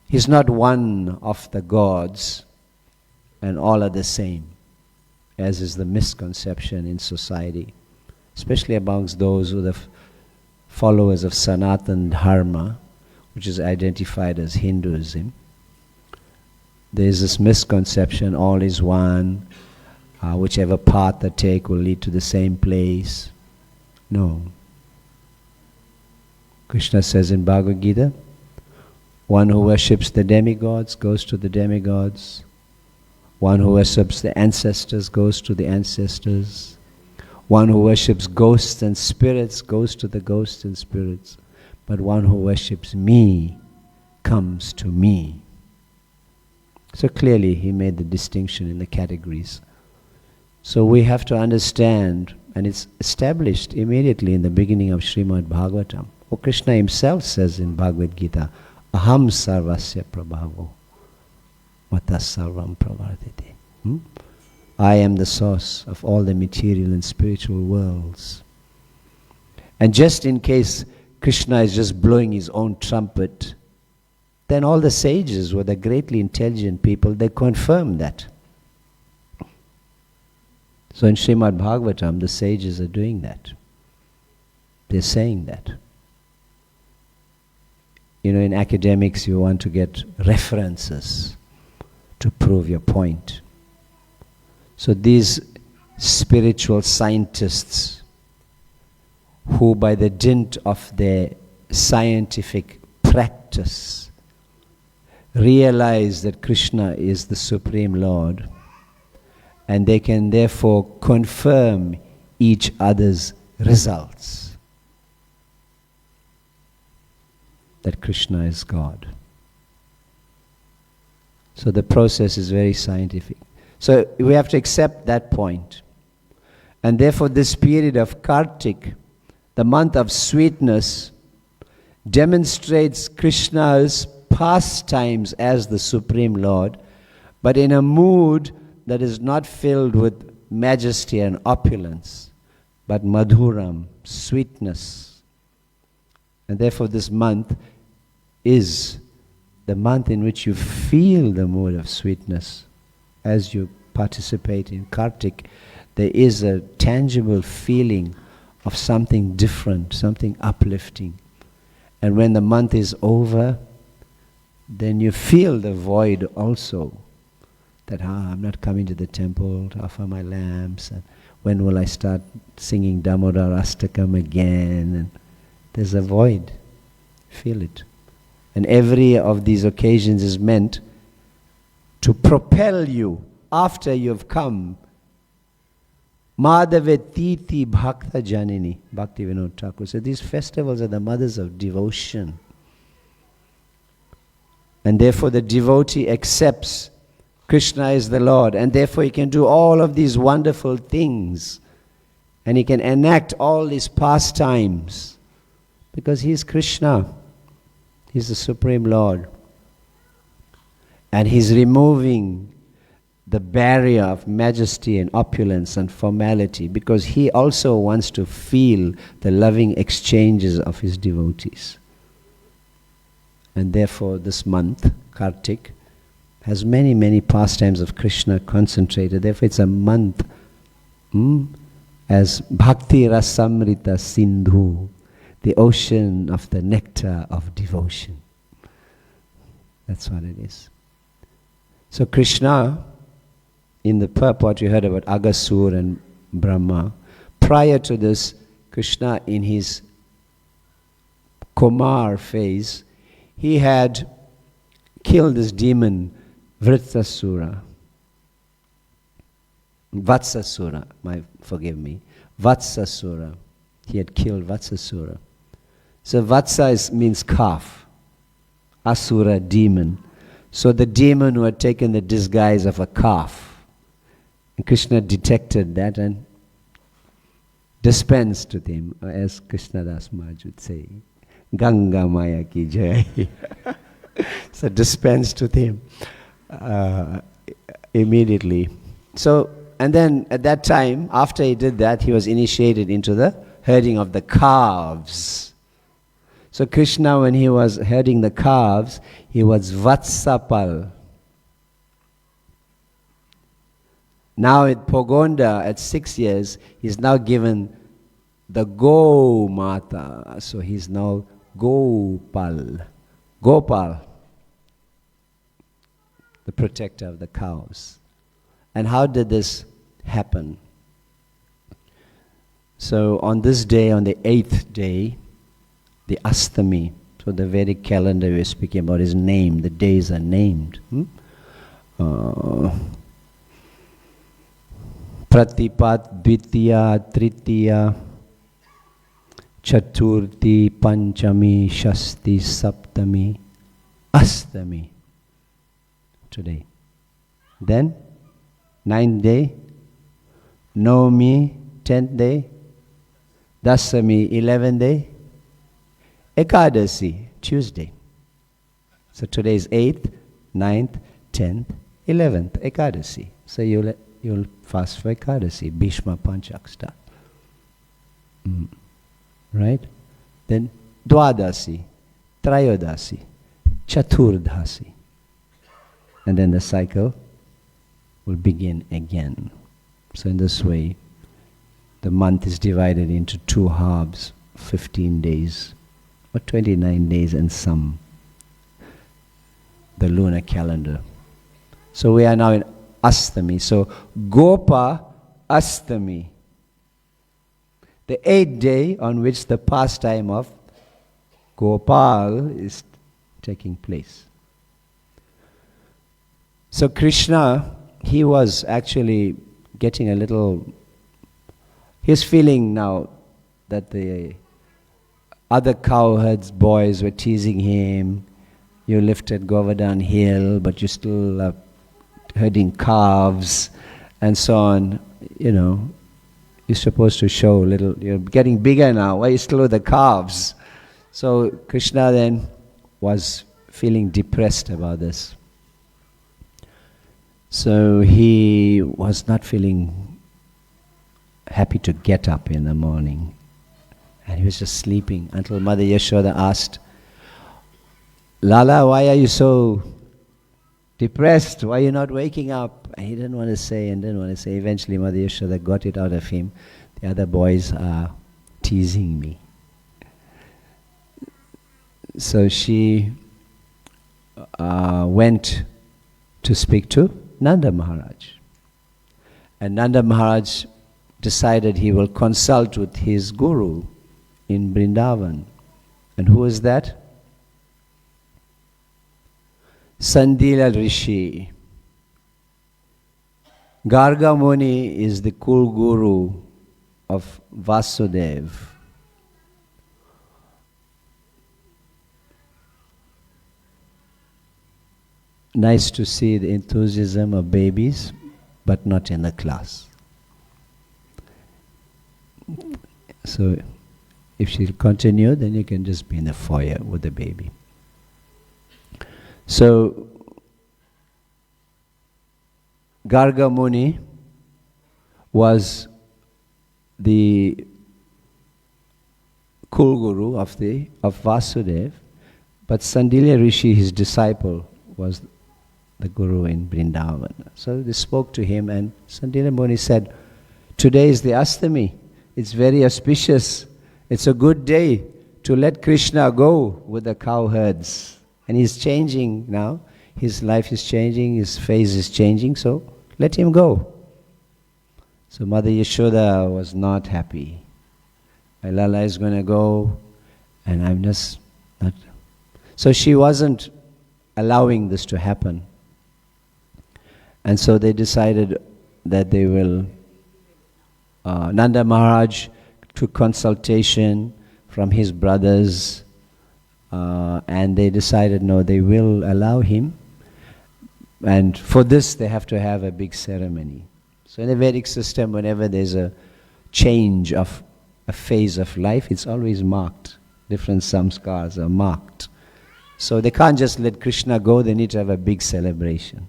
He's not one of the gods and all are the same, as is the misconception in society, especially amongst those who are the followers of Sanatana Dharma, which is identified as Hinduism. There is this misconception, all is one, whichever path they take will lead to the same place. No. Krishna says in Bhagavad Gita, one who worships the demigods goes to the demigods. One who worships the ancestors goes to the ancestors. One who worships ghosts and spirits goes to the ghosts and spirits. But one who worships me comes to me. So clearly he made the distinction in the categories. So we have to understand And it's established immediately in the beginning of Srimad Bhagavatam. Oh, Krishna himself says in Bhagavad Gita, Aham sarvasya prabhavo mata sarvam pravardhite. I am the source of all the material and spiritual worlds. And just in case Krishna is just blowing his own trumpet, then all the sages were the greatly intelligent people, they confirm that. So in Srimad Bhagavatam, the sages are doing that. They're saying that. You know, in academics, you want to get references to prove your point. So these spiritual scientists, who by the dint of their scientific practice realize that Krishna is the Supreme Lord, and they can therefore confirm each other's results that Krishna is God. So the process is very scientific. So we have to accept that point. And therefore this period of Kartik, the month of sweetness, demonstrates Krishna's pastimes as the Supreme Lord, but in a mood that is not filled with majesty and opulence, but madhuram, sweetness. And therefore this month is the month in which you feel the mood of sweetness. As you participate in Kartik, there is a tangible feeling of something different, something uplifting. And when the month is over, then you feel the void also. That, I'm not coming to the temple to offer my lamps, and when will I start singing Damodar Astakam again? And there's a void. Feel it. And every of these occasions is meant to propel you after you've come. Madhavetiti Bhakta Janini, Bhakti Vinod Thakur said, these festivals are the mothers of devotion. And therefore the devotee accepts Krishna is the Lord, and therefore he can do all of these wonderful things, and he can enact all these pastimes, because he is Krishna. He's the Supreme Lord. And he's removing the barrier of majesty and opulence and formality, because he also wants to feel the loving exchanges of his devotees. And therefore this month, Kartik, has many, many pastimes of Krishna concentrated. Therefore it's a month as Bhakti Rasamrita Sindhu, the ocean of the nectar of devotion. That's what it is. So Krishna, in the purport you heard about Agasur and Brahma, prior to this, Krishna in his Kumar phase, he had killed this demon Vritsasura, Vatsasura, Vatsasura. He had killed Vatsasura. So Vatsa means calf, Asura, demon. So the demon who had taken the disguise of a calf. And Krishna detected that and dispensed with him, as Krishnadas Maharaj would say, Ganga Maya ki jai. So dispensed with him immediately. So, and then at that time, after he did that, he was initiated into the herding of the calves. So Krishna, when he was herding the calves, he was Vatsapal. Now at Pogonda, at 6 years, he's now given the Go Mata. So he's now Gopal. Gopal, the protector of the cows. And how did this happen? So on this day, on the 8th day, the Astami, so the Vedic calendar we're speaking about is named, the days are named. Pratipat, Dvitiya, Tritiya, Chaturthi, Panchami, Shasti, Saptami, Astami. Today. Then, 9th day, Navami, 10th day. Dasami, 11th day. Ekadasi, Tuesday. So today is 8th, 9th, 10th, 11th, Ekadasi. So you'll fast for Ekadasi, Bhishma Panchaksta. Right? Then Dwadasi, Trayodasi, Chaturdasi. And then the cycle will begin again. So in this way, the month is divided into 2 halves, 15 days, or 29 days and some, the lunar calendar. So we are now in Astami. So Gopa Astami, the 8th day on which the pastime of Gopal is taking place. So Krishna, he was actually getting a little, he's feeling now that the other cowherds boys were teasing him. You lifted Govardhan hill, but you still are herding calves and so on. You know, you're supposed to show a little, you're getting bigger now, why are you still with the calves? So Krishna then was feeling depressed about this. So he was not feeling happy to get up in the morning. And he was just sleeping until Mother Yashoda asked, Lala, why are you so depressed? Why are you not waking up? And he didn't want to say and didn't want to say. Eventually Mother Yashoda got it out of him. The other boys are teasing me. So she went to speak to Nanda Maharaj. And Nanda Maharaj decided he will consult with his guru in Vrindavan. And who is that? Sandila Rishi. Garga Muni is the cool guru of Vasudev. Nice to see the enthusiasm of babies, but not in the class. So, if she'll continue, then you can just be in the foyer with the baby. So, Garga Muni was the cool guru of Vasudev, but Sandilya Rishi, his disciple, was the guru in Vrindavan. So they spoke to him, and Sandilya Muni said, today is the Astami. It's very auspicious. It's a good day to let Krishna go with the cowherds. And he's changing now. His life is changing, his face is changing, so let him go. So Mother Yashoda was not happy. My Lala is going to go, and I'm just not. So she wasn't allowing this to happen. And so they decided that they will, Nanda Maharaj took consultation from his brothers, and they decided, no, they will allow him. And for this, they have to have a big ceremony. So in the Vedic system, whenever there's a change of a phase of life, it's always marked. Different samskars are marked. So they can't just let Krishna go, they need to have a big celebration.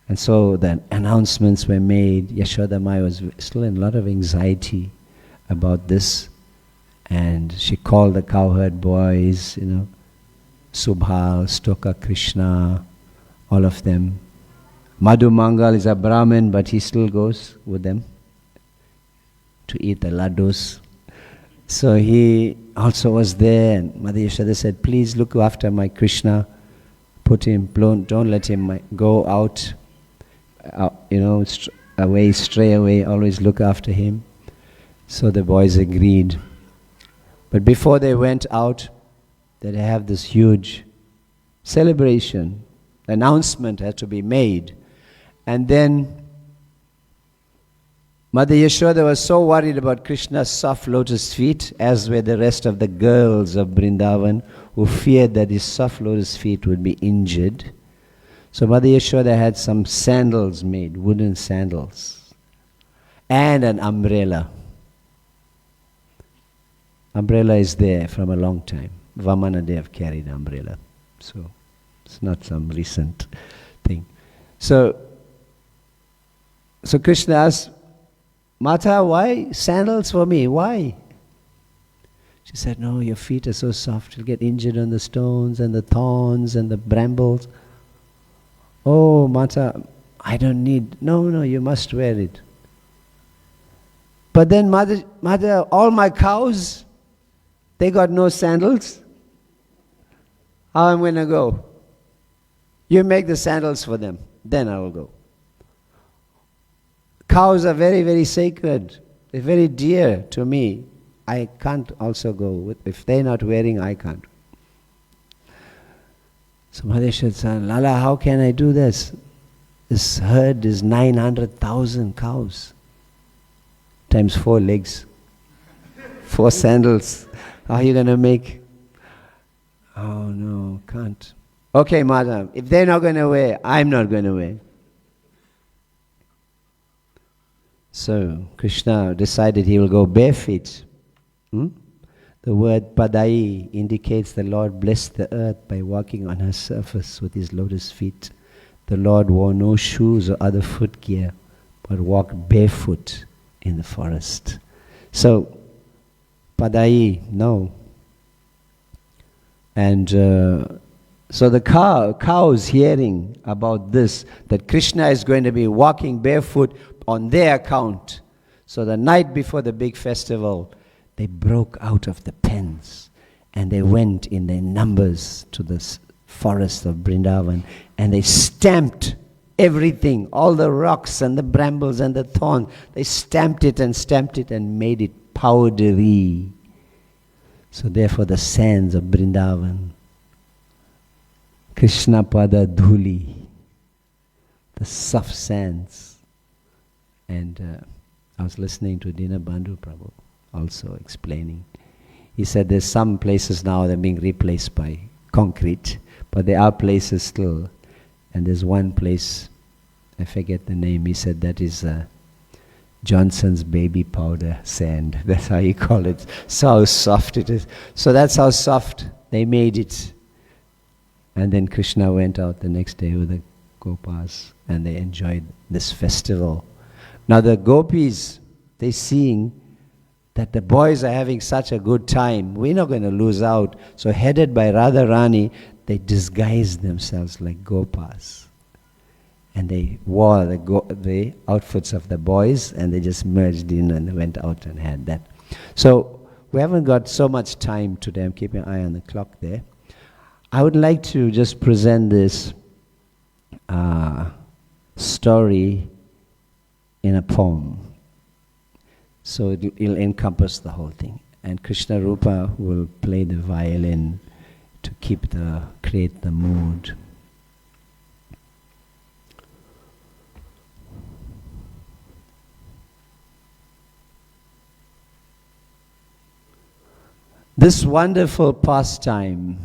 And so the announcements were made. Yashoda Mai was still in a lot of anxiety about this. And she called the cowherd boys, Subhal, Stoka, Krishna, all of them. Madhu Mangal is a Brahmin, but he still goes with them to eat the laddus. So he also was there, and Mother Yashoda said, please look after my Krishna, put him, don't let him go out, away, stray away, always look after him. So the boys agreed. But before they went out, they have this huge celebration. Announcement had to be made. And then Mother Yashoda was so worried about Krishna's soft lotus feet, as were the rest of the girls of Vrindavan, who feared that his soft lotus feet would be injured. So Mother Yashoda had some sandals made, wooden sandals. and an umbrella. Umbrella is there from a long time. Vamana, they have carried umbrella. So it's not some recent thing. So Krishna asked, Mata, why sandals for me? Why? She said, no, your feet are so soft, you'll get injured on the stones and the thorns and the brambles. Oh, Mata, I don't need, no, you must wear it. But then mother, all my cows, they got no sandals. How am I going to go? You make the sandals for them, then I will go. Cows are very, very sacred. They're very dear to me. I can't also go. If they're not wearing, I can't. So Madheshwar said, Lala, how can I do this? This herd is 900,000 cows. Times 4 legs. 4 sandals. How are you going to make? Oh no, can't. Okay, Madam, if they're not going to wear, I'm not going to wear. So Krishna decided he will go barefoot. The word padai indicates the Lord blessed the earth by walking on her surface with his lotus feet. The Lord wore no shoes or other footgear, but walked barefoot in the forest. So, padai, no. And so the cows hearing about this, that Krishna is going to be walking barefoot on their account. So the night before the big festival, they broke out of the pens and they went in their numbers to the forest of Vrindavan and they stamped everything, all the rocks and the brambles and the thorns. They stamped it and made it powdery. So therefore the sands of Vrindavan, Krishna Pada Dhuli, the soft sands. And I was listening to Dinabandhu Prabhu also explaining. He said there's some places now that are being replaced by concrete, but there are places still. And there's one place, I forget the name, he said that is Johnson's baby powder sand. That's how he called it. So how soft it is. So that's how soft they made it. And then Krishna went out the next day with the Gopas and they enjoyed this festival. Now the gopis, they're seeing that the boys are having such a good time. We're not going to lose out. So headed by Radharani, they disguised themselves like Gopas. And they wore the outfits of the boys and they just merged in and they went out and had that. So we haven't got so much time today. I'm keeping an eye on the clock there. I would like to just present this story in a poem. So it'll encompass the whole thing. And Krishna Rupa will play the violin to create the mood. This wonderful pastime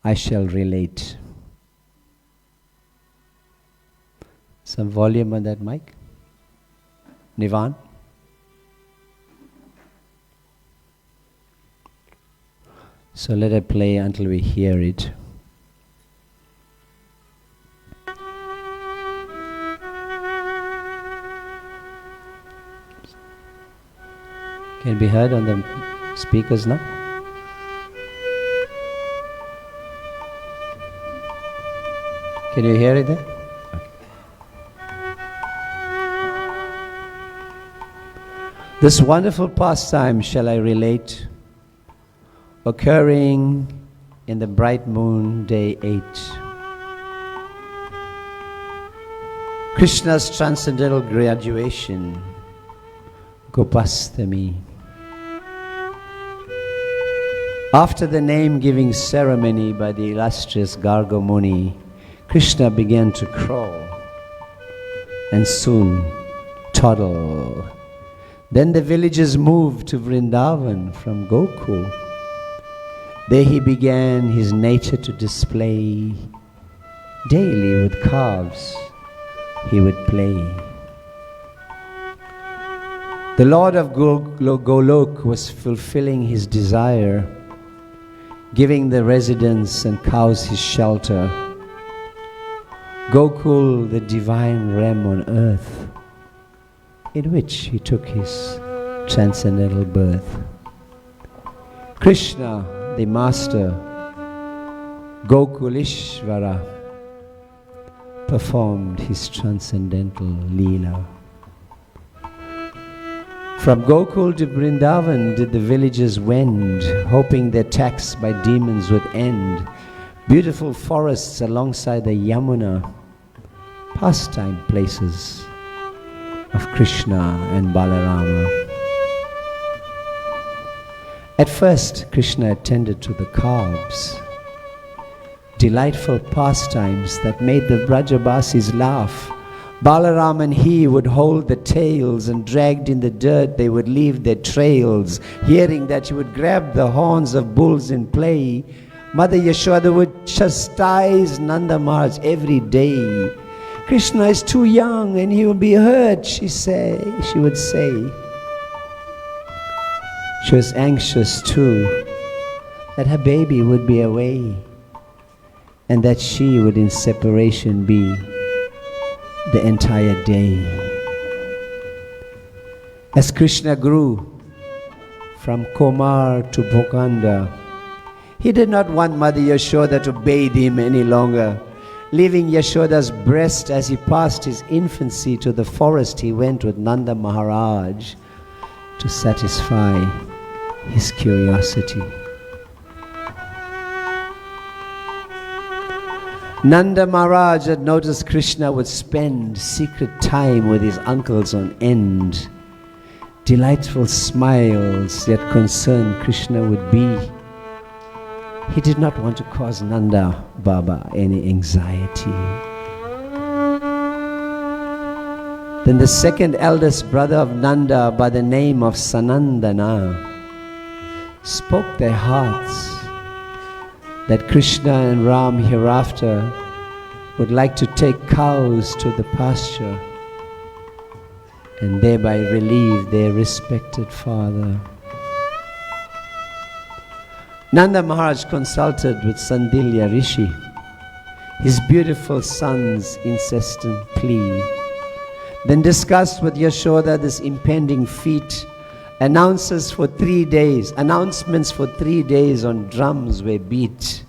I shall relate. Some volume on that mic. Nivan? So let it play until we hear it. Can be heard on the speakers now? Can you hear it there? Okay. This wonderful pastime shall I relate, occurring in the bright moon day 8. Krishna's transcendental graduation, Gopastami. After the name-giving ceremony by the illustrious Garga Muni, Krishna began to crawl and soon toddle. Then the villagers moved to Vrindavan from Gokul. There he began his nature to display. Daily with calves he would play. The Lord of Golok was fulfilling his desire, giving the residents and cows his shelter. Gokul, the divine realm on earth, in which he took his transcendental birth. Krishna, the master, Gokulishvara, performed his transcendental Leela. From Gokul to Vrindavan did the villagers wend, hoping their tax by demons would end. Beautiful forests alongside the Yamuna, pastime places of Krishna and Balarama. At first, Krishna attended to the calves, delightful pastimes that made the Brajabasis laugh. Balaram and he would hold the tails, and dragged in the dirt they would leave their trails. Hearing that he would grab the horns of bulls in play, Mother Yashoda would chastise Nanda Maharaj every day. Krishna is too young and he will be hurt, she would say. She was anxious too that her baby would be away, and that she would in separation be the entire day. As Krishna grew from Komar to Bhokanda, he did not want Mother Yashoda to bathe him any longer. Leaving Yashoda's breast as he passed his infancy to the forest, he went with Nanda Maharaj to satisfy his curiosity. Nanda Maharaj had noticed Krishna would spend secret time with his uncles on end. Delightful smiles, yet concerned Krishna would be. He did not want to cause Nanda Baba any anxiety. Then the second eldest brother of Nanda, by the name of Sanandana, spoke their hearts that Krishna and Ram hereafter would like to take cows to the pasture and thereby relieve their respected father. Nanda Maharaj consulted with Sandilya Rishi, his beautiful son's incessant plea, then discussed with Yashoda this impending feat. Announcements for 3 days on drums were beat.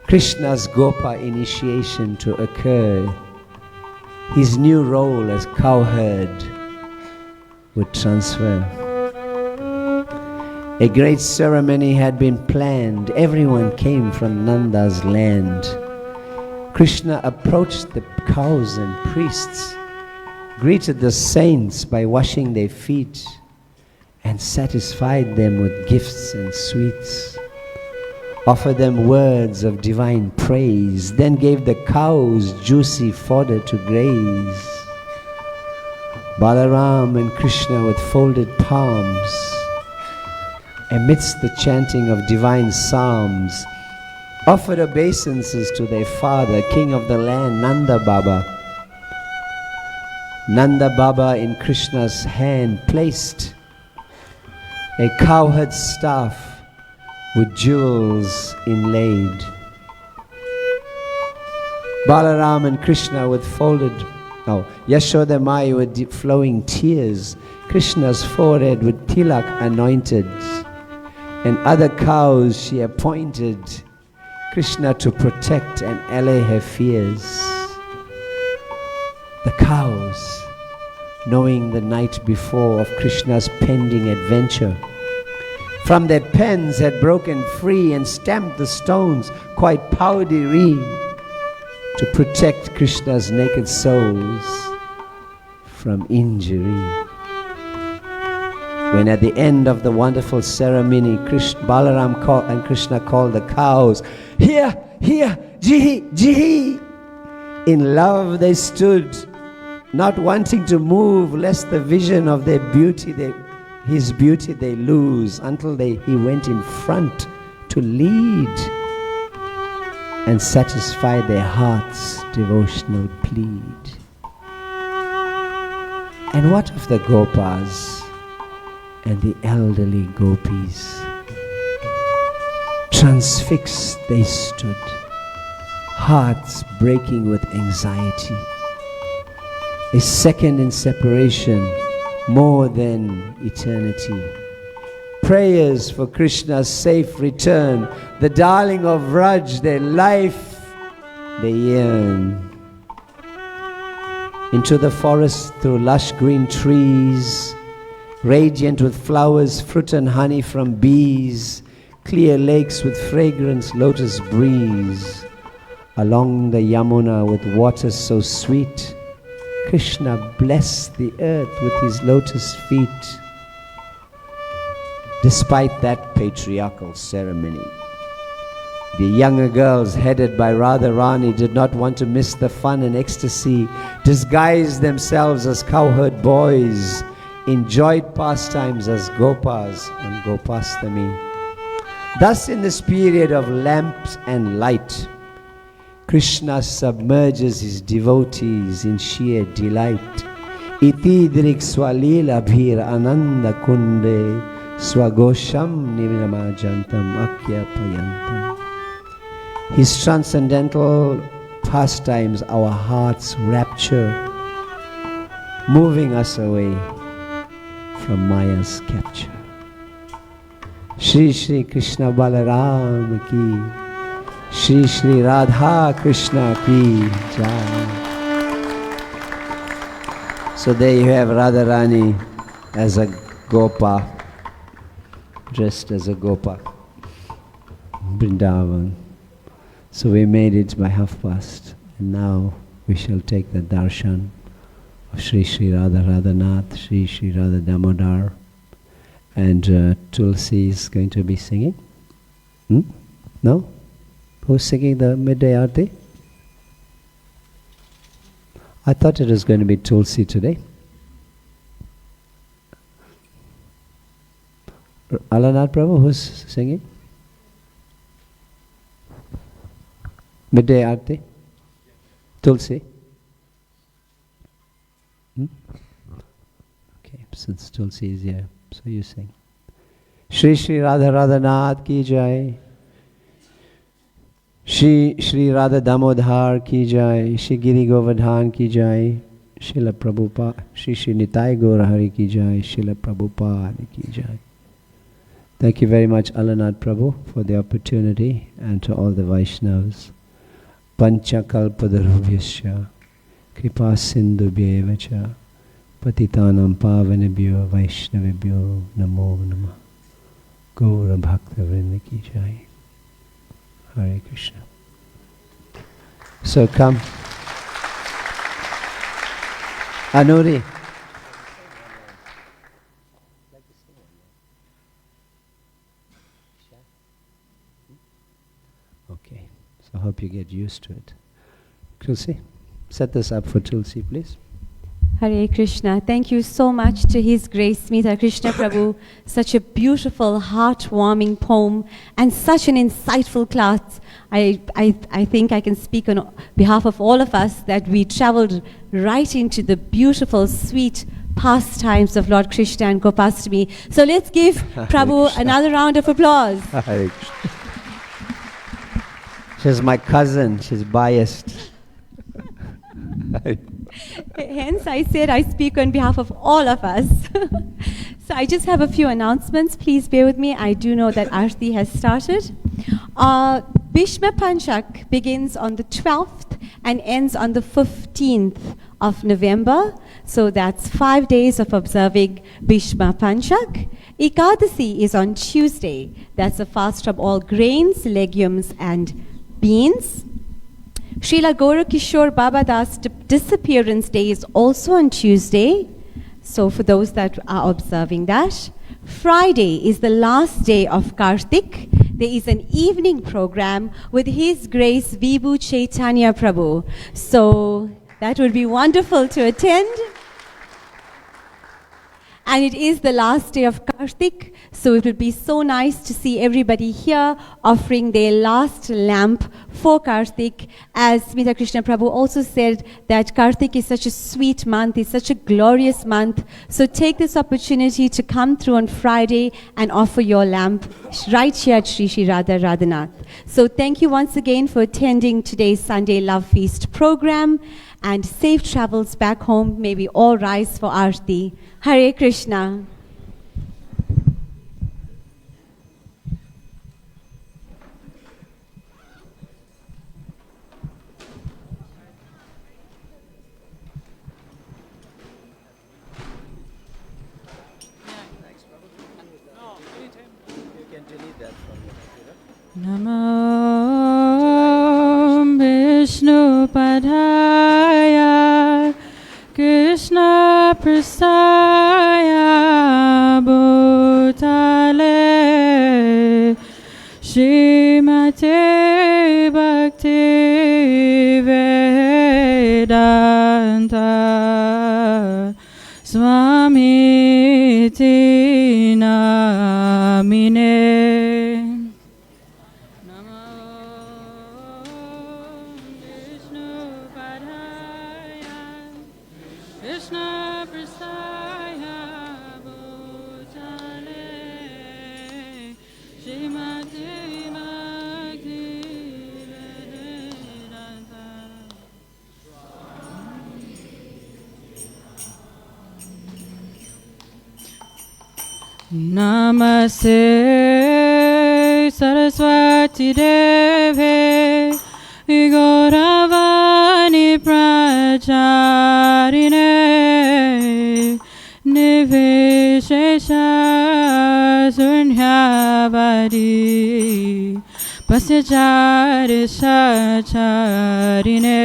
Krishna's Gopa initiation to occur. His new role as cowherd would transfer. A great ceremony had been planned. Everyone came from Nanda's land. Krishna approached the cows and priests, greeted the saints by washing their feet, and satisfied them with gifts and sweets, offered them words of divine praise, then gave the cows juicy fodder to graze. Balaram and Krishna with folded palms, amidst the chanting of divine psalms, offered obeisances to their father, king of the land, Nanda Baba. Nanda Baba in Krishna's hand placed a cowherd's staff with jewels inlaid. Balaram and Krishna with Yashoda Mai with flowing tears, Krishna's forehead with tilak anointed, and other cows she appointed Krishna to protect and allay her fears. The cows, knowing the night before of Krishna's pending adventure, from their pens had broken free and stamped the stones quite powdery to protect Krishna's naked souls from injury. When at the end of the wonderful ceremony, Balaram and Krishna called the cows, "Here, here, Jihi, Jihi!" In love they stood, not wanting to move lest the vision of their beauty, his beauty they lose, until he went in front to lead and satisfy their heart's devotional plead. And what of the Gopas? and the elderly gopis. Transfixed they stood, hearts breaking with anxiety. A second in separation, more than eternity. Prayers for Krishna's safe return, the darling of Vraj, their life they yearn. Into the forest through lush green trees, radiant with flowers, fruit and honey from bees, clear lakes with fragrance, lotus breeze. Along the Yamuna with waters so sweet, Krishna blessed the earth with his lotus feet. Despite that patriarchal ceremony, the younger girls, headed by Radharani, did not want to miss the fun and ecstasy, disguised themselves as cowherd boys, enjoyed pastimes as Gopas on Gopastami. Thus, in this period of lamps and light, Krishna submerges his devotees in sheer delight. Iti drik swalila bhir ananda kunde swagosham nivnamajantam akyapayantam. His transcendental pastimes, our hearts rapture, moving us away from Maya's capture. Shri Shri Krishna Balaram ki, Shri Shri Radha Krishna ki jai. So there you have Radharani as a Gopa, dressed as a Gopa, Vrindavan. So we made it by past, and now we shall take the darshan of Shri Shri Radha Radhanath, Shri Shri Radha Damodar, and Tulsi is going to be singing. No? Who's singing the midday aarti? I thought it was going to be Tulsi today. Alanath Prabhu, who's singing? Midday aarti? Tulsi? Okay, since Tulsi is here, so you sing. Shri Shri Radha Radhanath ki jai. Shri Shri Radha Damodhar ki jai, Shri Giri Govardhan ki jai, Srila Prabhupada, Shri Shri Nitai Gaur Hari ki jai, Srila Prabhupada ki jai. Thank you very much, Alanath Prabhu, for the opportunity, and to all the Vaishnavas. Pancha kalpadarubhyasya, kripa sindhubhyevacha, patitanam pavanebhyo vaishnavebhyo namo namah. Gaura bhakta vrinda ki jai. Hare Krishna. So come. Anuri. Okay. So I hope you get used to it. Tulsi, set this up for Tulsi, please. Hare Krishna. Thank you so much to His Grace Smita Krishna Prabhu. Such a beautiful, heartwarming poem and such an insightful class. I think I can speak on behalf of all of us that we traveled right into the beautiful, sweet pastimes of Lord Krishna and Gopastami. So let's give Prabhu another round of applause. Hare Krishna. She's my cousin. She's biased. Hence, I said I speak on behalf of all of us. So I just have a few announcements. Please bear with me. I do know that Aarti has started. Bhishma Panchak begins on the 12th and ends on the 15th of November. So that's 5 days of observing Bhishma Panchak. Ekadasi is on Tuesday. That's a fast from all grains, legumes, and beans. Srila Gaurakishore Babadas' disappearance day is also on Tuesday. So for those that are observing that. Friday is the last day of Kartik. There is an evening program with His Grace Vibhu Chaitanya Prabhu. So that would be wonderful to attend. And it is the last day of Kartik, so it would be so nice to see everybody here offering their last lamp for Karthik. As Smita Krishna Prabhu also said that Karthik is such a sweet month, it's such a glorious month. So take this opportunity to come through on Friday and offer your lamp right here at Sri Sri Radha Radhanath. So thank you once again for attending today's Sunday Love Feast program, and safe travels back home. May we all rise for Aarti. Hare Krishna. Namo Vishnu Padaya Krishna Prasaya Bhutale Srimate Bhakti Vedanta Swami Namine. Namaste Saraswati Deve Gauravani Pracharine Nivishesha Sunyavadi Pasyachari Sacharine.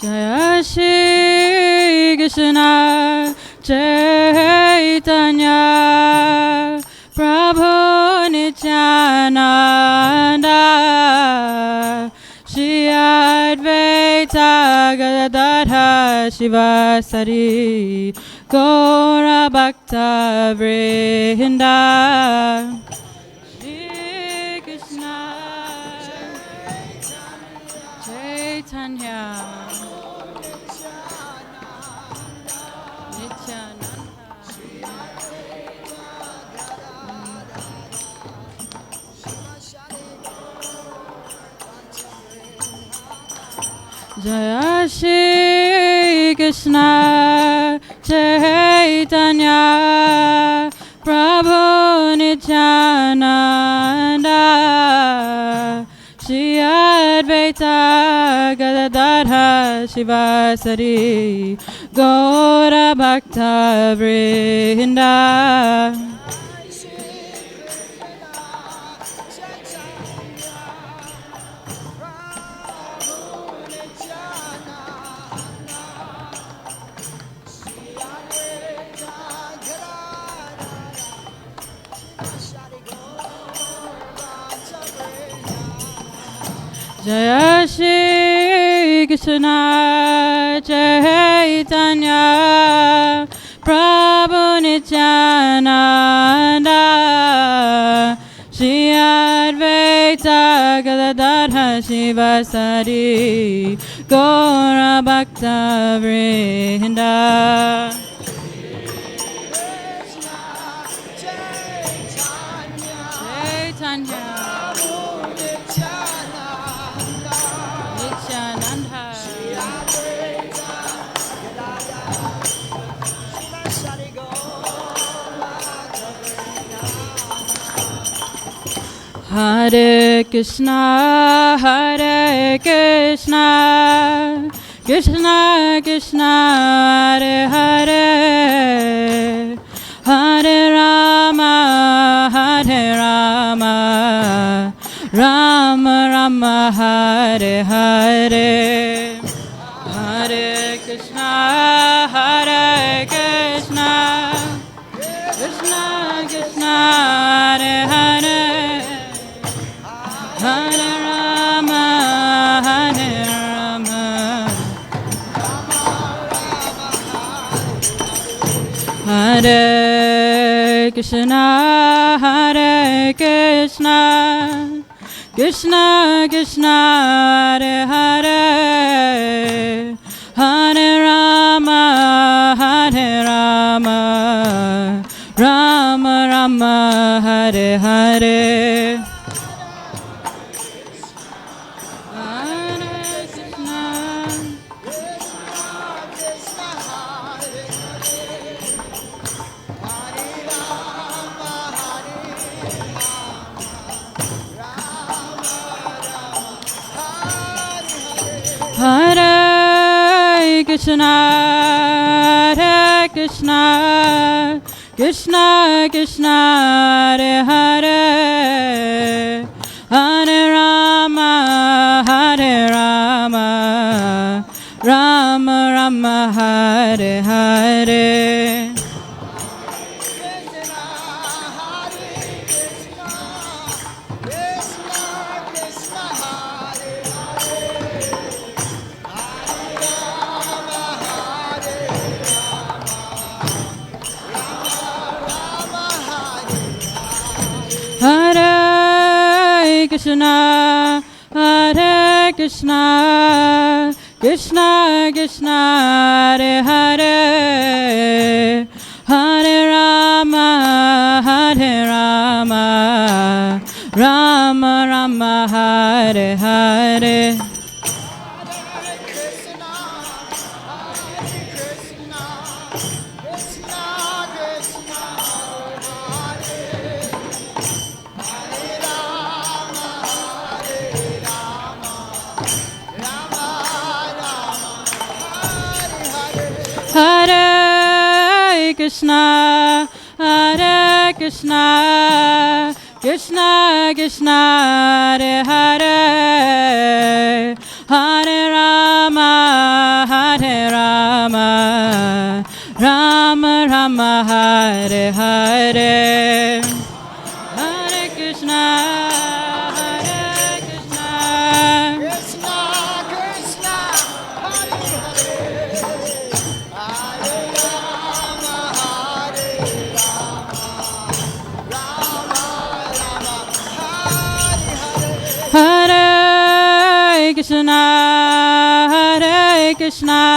Jaya Shri Krishna Chaitanya Prabhu Nityananda Shri Advaita Gadadhara Shivasari Gaura Bhakta Vrinda. Shri Krishna Chaitanya Jaya Shri Krishna Chaitanya Prabhu Nityananda Shri Advaita Gadadhara Shivasari Gaura Bhakta Vrinda. Jaya Shri Krishna Chaitanya Prabhu Nityananda Shri Advaita Gadadhara Shivasari Gaura Bhakta Vrinda. Chaitanya Hare Krishna, Hare Krishna, Krishna Krishna, Hare Hare, Hare Rama, Hare Rama, Rama Rama, Hare Hare, Hare Krishna, Hare Krishna. Hare Krishna, Krishna Krishna, Hare Hare, Hare Rama, Rama Rama, Hare Hare. Hare Krishna, Krishna Krishna, Hare Hare, Hare Rama, Rama Rama, Hare Hare. Hare Krishna, Krishna Krishna, Hare Hare, Hare Rama, Rama Rama, Hare Hare. Hare Krishna,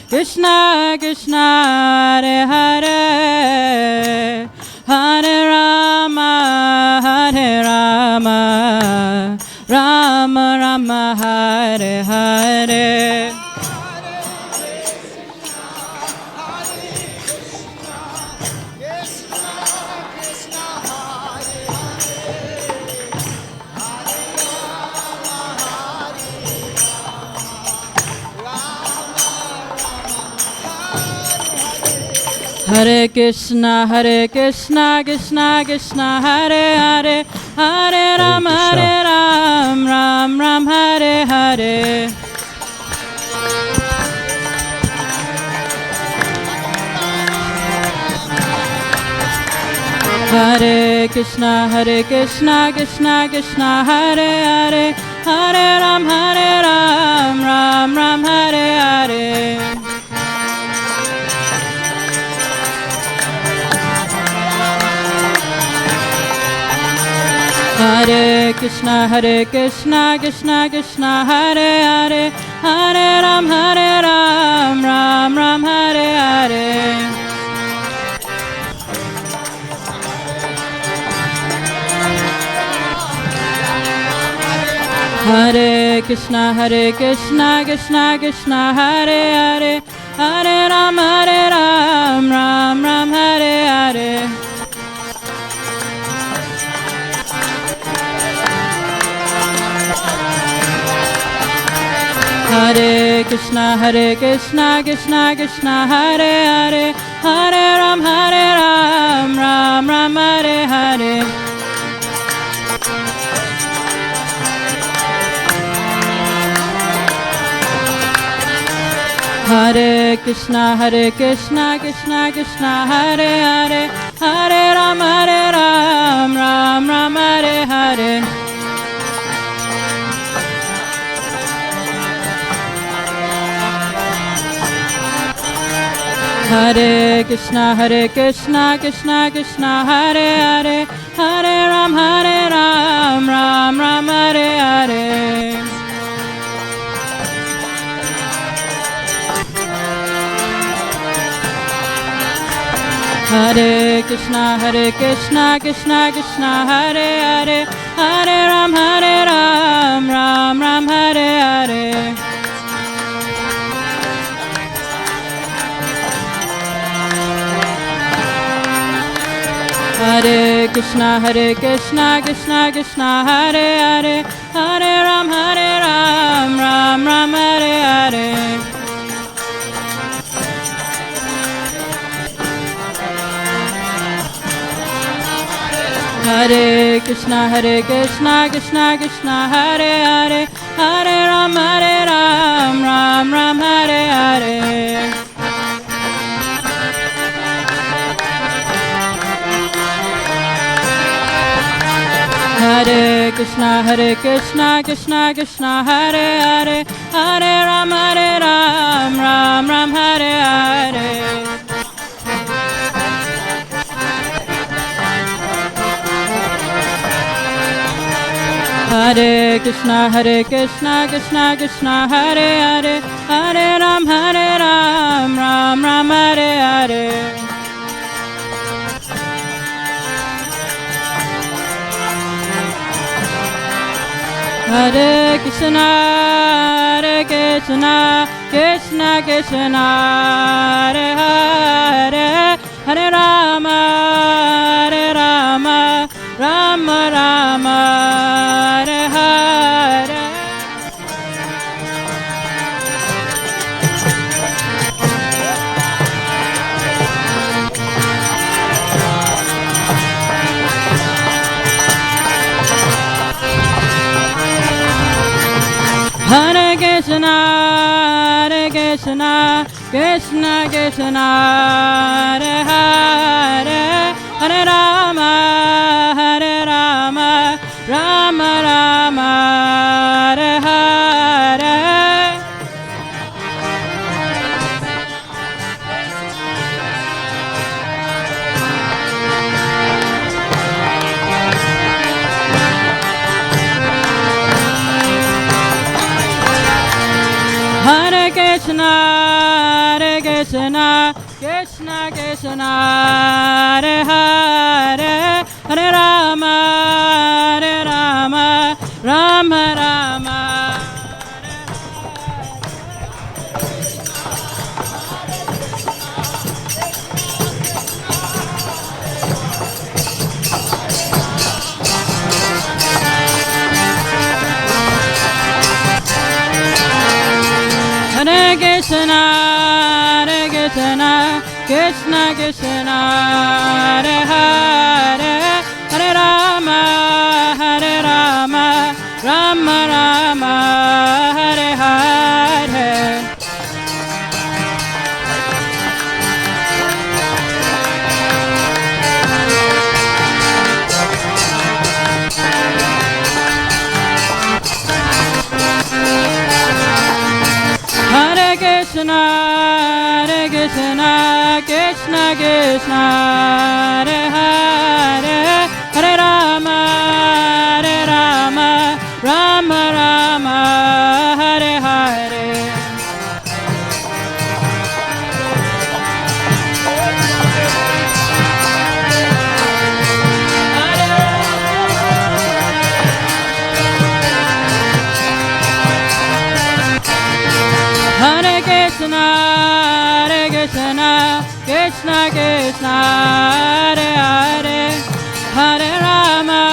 Krishna Krishna, Hare Hare, Hare Rama, Rama Rama, Hare Hare. Hare Krishna, Hare Krishna, Krishna Krishna, Hare Hare, Hare Rama, Rama Rama, Hare Hare. Hare Krishna, Krishna Krishna, Hare Hare, Hare Ram, Ram Ram, Hare Hare. Hare Krishna, Krishna Krishna, Hare Hare, Hare Ram, Ram Ram, Hare Hare. Hare Krishna, Krishna Krishna, Hare Hare, Hare Ram, Ram Ram, Hare Hare. Hare Krishna, Krishna, Hare Hare, Hare Ram, Ram Ram, Hare Hare. Hare Krishna, Krishna, Hare Hare, Hare Ram, Ram Ram, Hare Hare. Hare Krishna, Krishna, Hare Hare, Hare Ram, Ram Ram, Hare Hare. Hare Krishna, Krishna Krishna, Hare Hare, Hare Ram, Ram Ram, Hare Hare. Hare Krishna, Krishna Krishna, Hare Hare, Hare Ram, Ram Ram, Hare Hare. Hare Krishna, Krishna Krishna, Hare Hare, Hare Ram, Ram Ram, Hare Hare. Hare Krishna, Krishna, Hare Hare, Hare Ram, Ram Ram, Hare Hare. Hare Krishna, Krishna, Hare Hare, Hare Ram, Ram Ram, Hare Hare. Hare Krishna, Krishna, Hare Hare, Hare Ram, Ram Ram, Hare Hare. Hare Krishna, Krishna Krishna, Hare Hare, Hare Rama, Rama Rama, Hare Hare. Hare Krishna, Krishna Krishna, Hare Hare, Hare Rama, Rama Rama, Hare Hare. Hare Krishna, Krishna Krishna, Hare Hare, Hare Rama, Rama Rama. Hare Krishna, Krishna Krishna, Hare Hare, Hare Rama, Rama Rama, Hare Hare. Hare Krishna, Krishna Krishna, Hare Hare, Hare Rama, Rama Rama, Hare Hare. Hare Krishna, Krishna Krishna, Hare Hare, Hare Rama,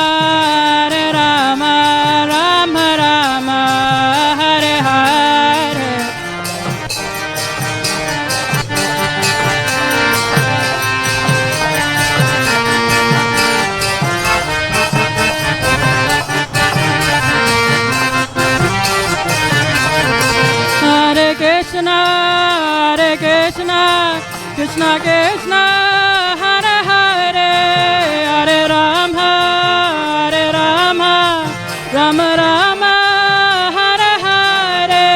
Rama Rama, Hare Hare. Hare Krishna, Krishna Krishna, Hare Hare, Hare Rama, Rama Rama, Hare Hare.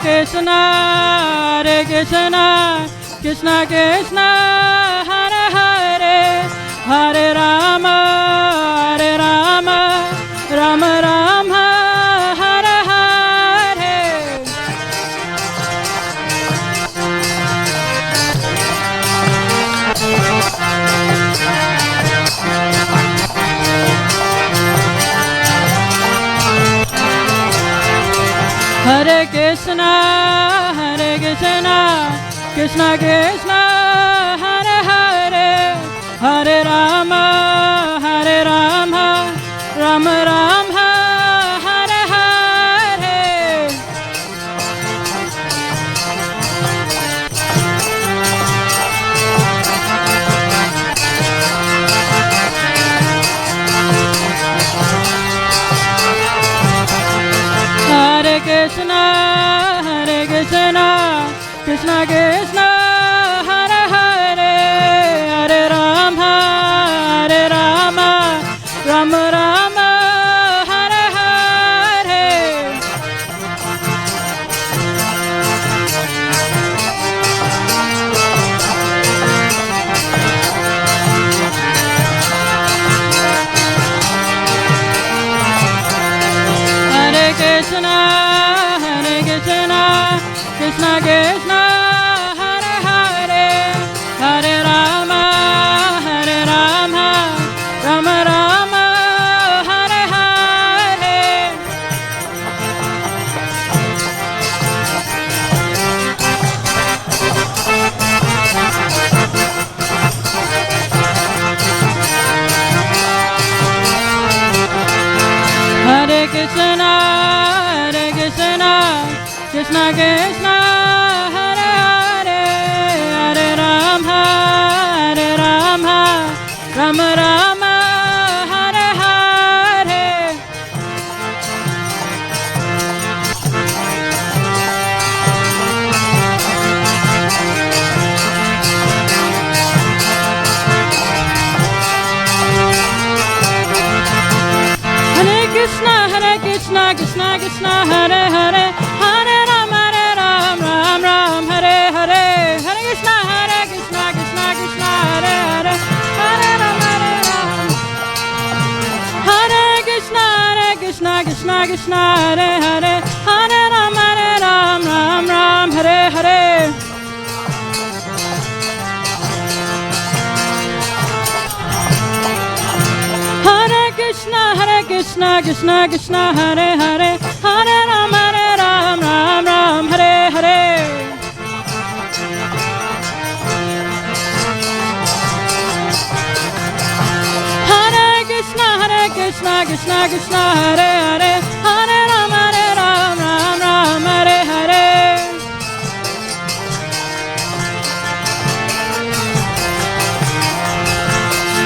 Krishna, Krishna Krishna, Hare Hare, Hare Rama, Rama Rama, Hare Hare. Hare Krishna, Krishna Krishna, Hare Hare, Hare Rama, Rama Rama, Hare Hare. Hare Krishna, Krishna Krishna, Hare Hare, Hare Rama, Rama Rama, Hare Hare. Hare Krishna, Krishna Krishna, Hare Hare, Hare Rama, Rama Rama, Hare Hare. Hare Krishna, Krishna Krishna, Hare Hare, Hare Rama, Rama Rama, Hare Hare. Hare Krishna, Krishna Krishna, Hare Hare, Hare Ram, Ram Ram, Hare Hare, Hare Krishna, Krishna Krishna, Hare Hare, Hare Ram, Hare Krishna, Krishna Krishna, Hare Hare, Hare Ram, Ram Ram, Hare Hare. Hare Krishna, Krishna Krishna, Hare Hare, Hare Ram, Ram Ram, Hare Hare. Hare Krishna, Krishna Krishna, Hare Hare, Hare Ram, Ram Hare Hare.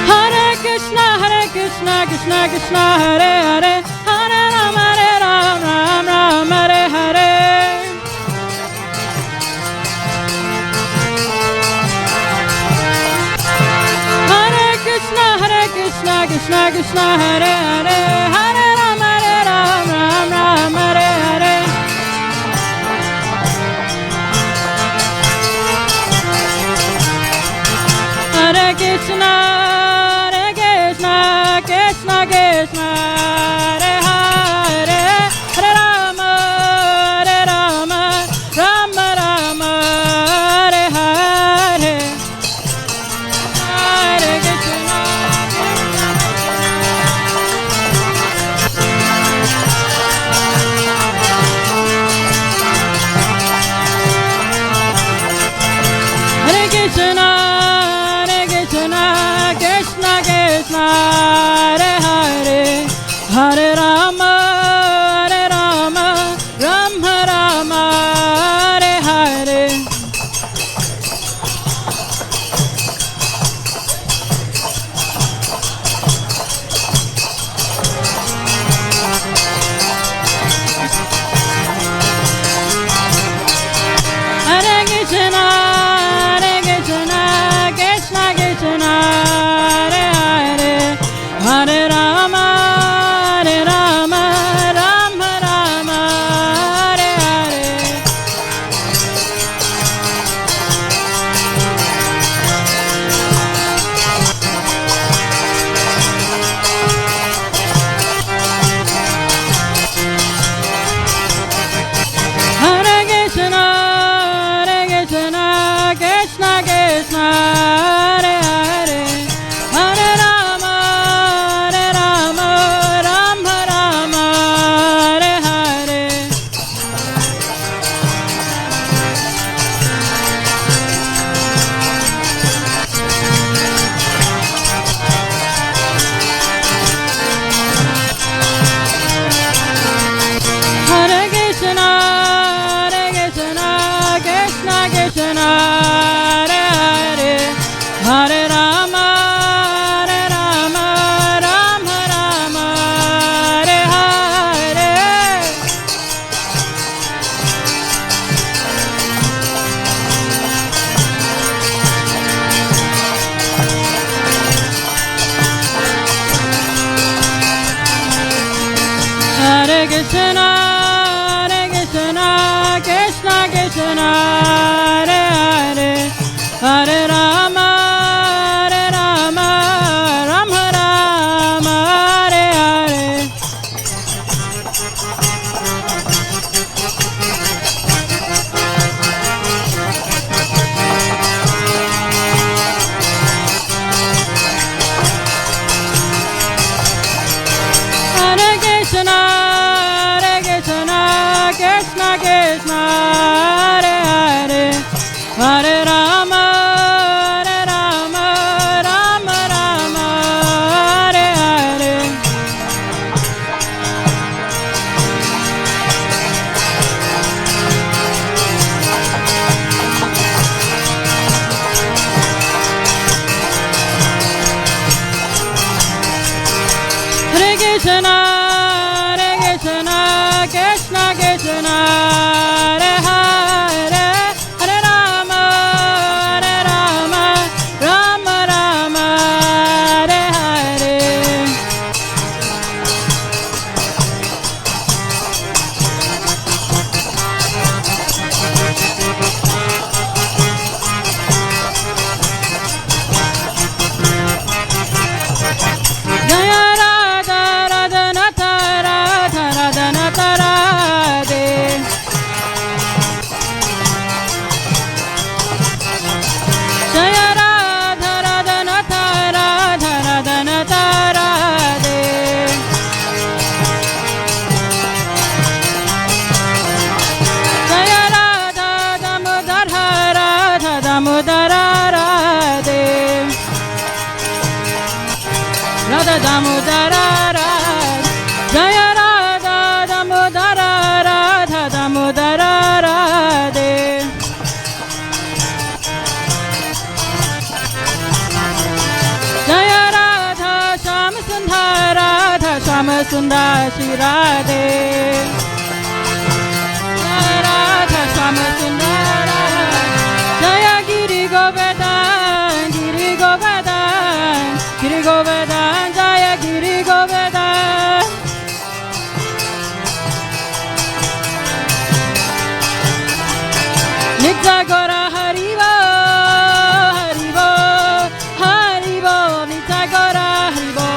Hare Krishna, Krishna Krishna, Hare Hare, Hare Ram, Ram Hare Hare. Hare Krishna, Krishna Krishna, Hare Hare, Hare Ram, Ram Hare Hare. Hare Krishna, Krishna Krishna, Hare Hare, Hare Rama, Rama Rama, Hare Hare. Hare Krishna. Hare Krishna, Krishna Krishna, Hare Hare, Sundar Shri Radhe Radha Shama Sundara Jaya Giri Govardhan Giri Govardhan Giri Govardhan Jaya Giri Govardhan Nitya Gora Haribo Haribo Haribo Nitya Gora Haribo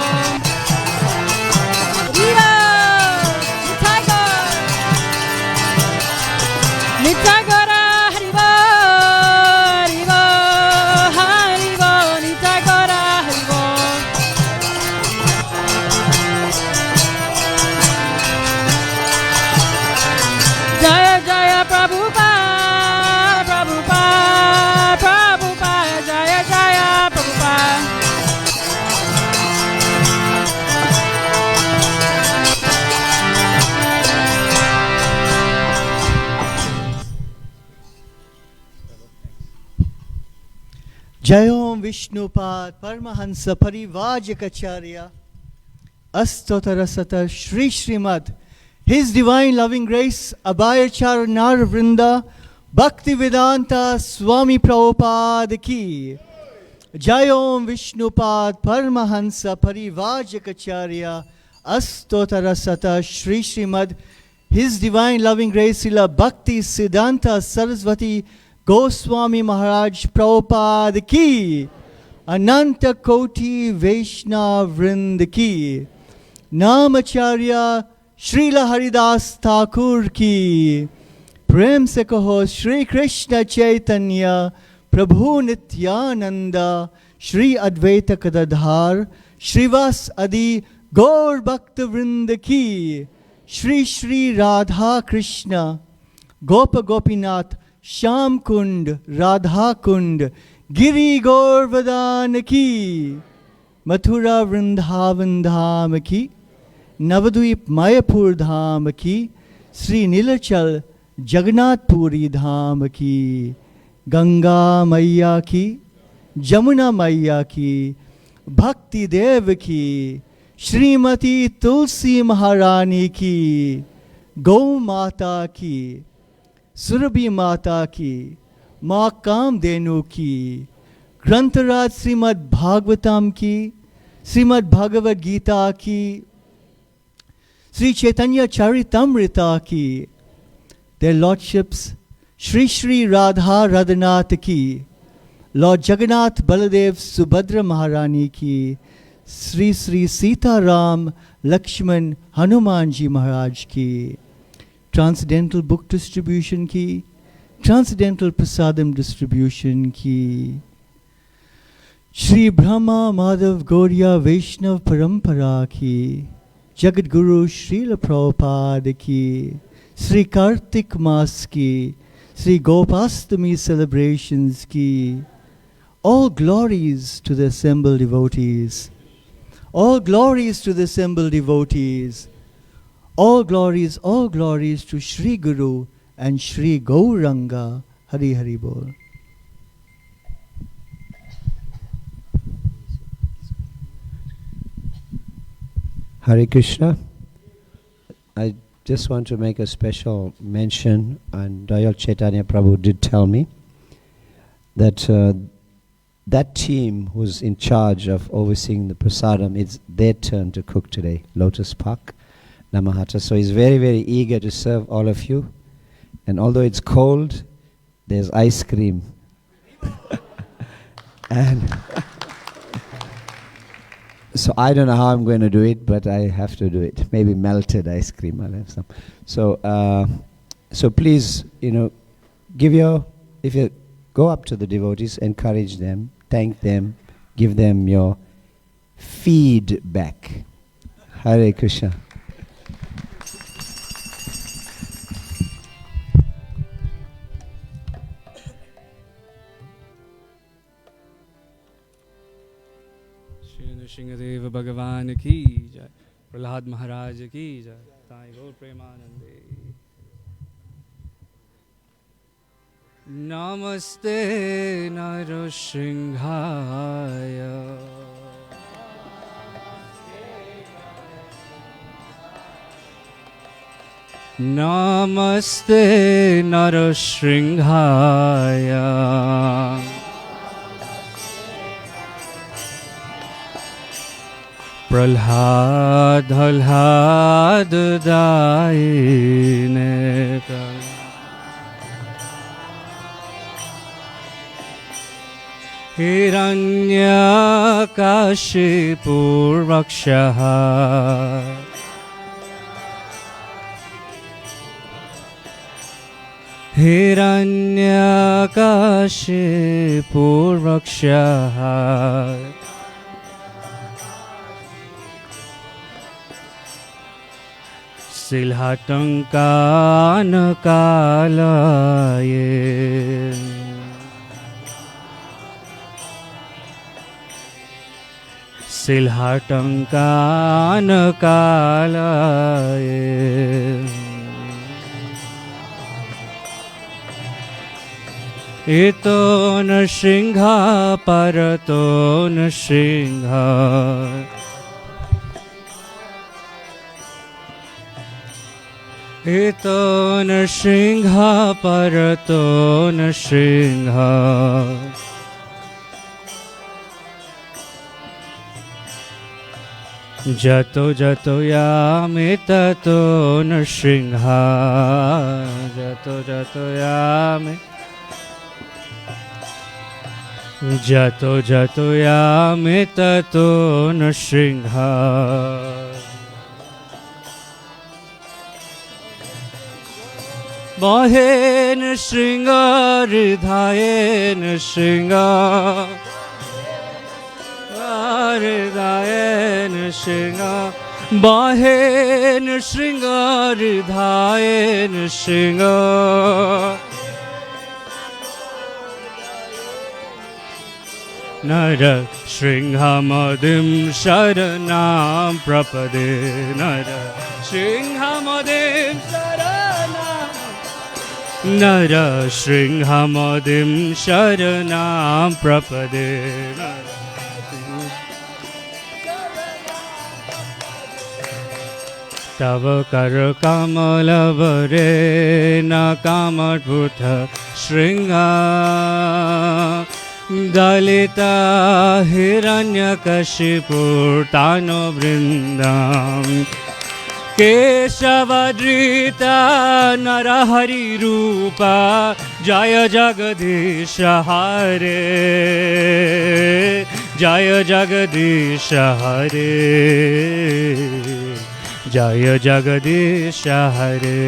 Jai Om Vishnupad Paramahansa Parivajikacharya Astotarasata Shri Srimad His Divine Loving Grace Abhayachar Nar Vrinda Bhaktivedanta Swami Prabhupada Ki Jai Om Vishnupad Paramahansa Parivajikacharya Astotarasata Shri Srimad His Divine Loving Grace Srila Bhakti Siddhanta Saraswati Goswami Maharaj Prabhupada Ki Ananta Koti Vaishnav Vrind Ki Namacharya Srila Haridas Thakur Ki Prem se kaho Shri Krishna Chaitanya Prabhu Nityananda Shri Advaita Kadadhar Shrivas Adi Gaur Bhakta Vrind Ki Shri Shri Radha Krishna Gopa Gopinath Sham Kund, Radha Kund, Giri Govardhan Ki, Mathura Vrindavan Dham Ki, Navadvip Mayapur Dham Ki, Sri Nilachal Jagannath Puri Dham Ki, Ganga Maiya Ki, Jamuna मैया की, भक्ति देव की, श्रीमती तुलसी महारानी की, गौ माता की, सुरभि माता की, माँ कामधेनु की, ग्रंथराज श्रीमद् भागवतम की, श्रीमद् भगवद गीता की, श्री चैतन्य चरितमृता की, their lordships Shri Shri Radha Radhanath ki, Lord Jagannath Baladev Subhadra Maharani ki, Sri Sri Sita Ram Lakshman Hanumanji Maharaj ki, Transcendental Book Distribution ki, Transcendental Prasadam Distribution ki, Shri Brahma Madhav Gauriya Vaishnav Parampara ki, Jagat Guru Srila Prabhupada ki, Sri Kartik Maas ki, Sri Gopastami celebrations ki, all glories to the assembled devotees, all glories to the assembled devotees, all glories to Shri Guru and Shri Gauranga. Hari Hari Bol. Hare Krishna. I just want to make a special mention, and Dayal Chaitanya Prabhu did tell me that that team who's in charge of overseeing the prasadam, it's their turn to cook today, Lotus Park, Namahata. So he's very, very eager to serve all of you. And although it's cold, there's ice cream. And so I don't know how I'm going to do it, but I have to do it. Maybe melted ice cream, I'll have some. So please, if you go up to the devotees, encourage them, thank them, give them your feedback. Hare Krishna. Nrsimhadev Bhagavan ki jai, Prahlad Maharaj ki jai, Sai Gaur Premanande. Namaste Narsimhaya. Namaste Narsimhaya. Prahlad Daine Hiranyakashipur Rakshaha Hiranyakashipur Rakshaha Silhatankanakalaye Silhatankanakalaye Ito Nrsimha Parato Nrsimha Ito Nrsimha Parato Nrsimha Jato Jato Yami Tato Nrsimha Jato Jato Yami Jato Jato Yami Tato Nrsimha Bahe Nrsimha Ridhaye Nrsimha Ridhaye Nrsimha Bahe Nrsimha Ridhaye Nrsimha Nara Shringhamadim Sharanam Prapade Nara Shringhamadim Sharanam नरसिंहमदिं शरणं प्रपदे तव करकमलवरे न कामद्भुत शृङ्गा दलिता हिरण्यकशिपुर्तानो वृन्दां केशवधृता नरहरिरूपा जय जगदीश हरे जय जगदीश हरे जय जगदीश हरे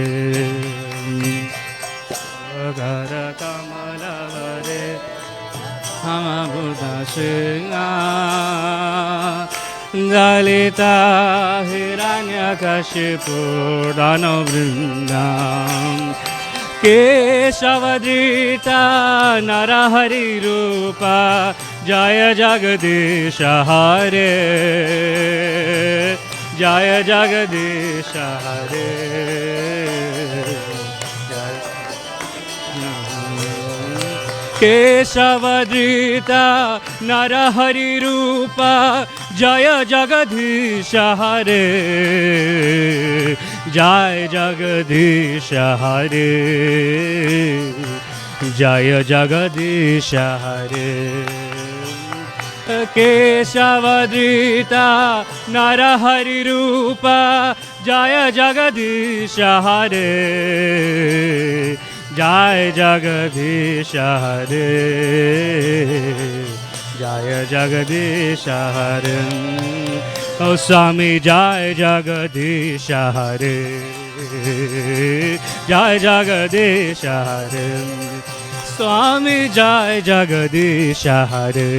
घर कमलवरे हम बुध सिंहा दलिता हिरण्यकशिपुर्दानो वृन्दां केशवधृता नरहरिरूपा जय जगदीश हरे जय जगदीश हरे केशवधृता नरहरिरूपा जय जगदीश हरे जय जगदीश हरे जय जगदीश हरे केशवधृता नरहरिरूपा जय जगदीश हरे जय जगदीश हरे जय जगदीश हरे ओ स्वामी जय जगदीश हरे जय जगदीश हरे स्वामी जय जगदीश हरे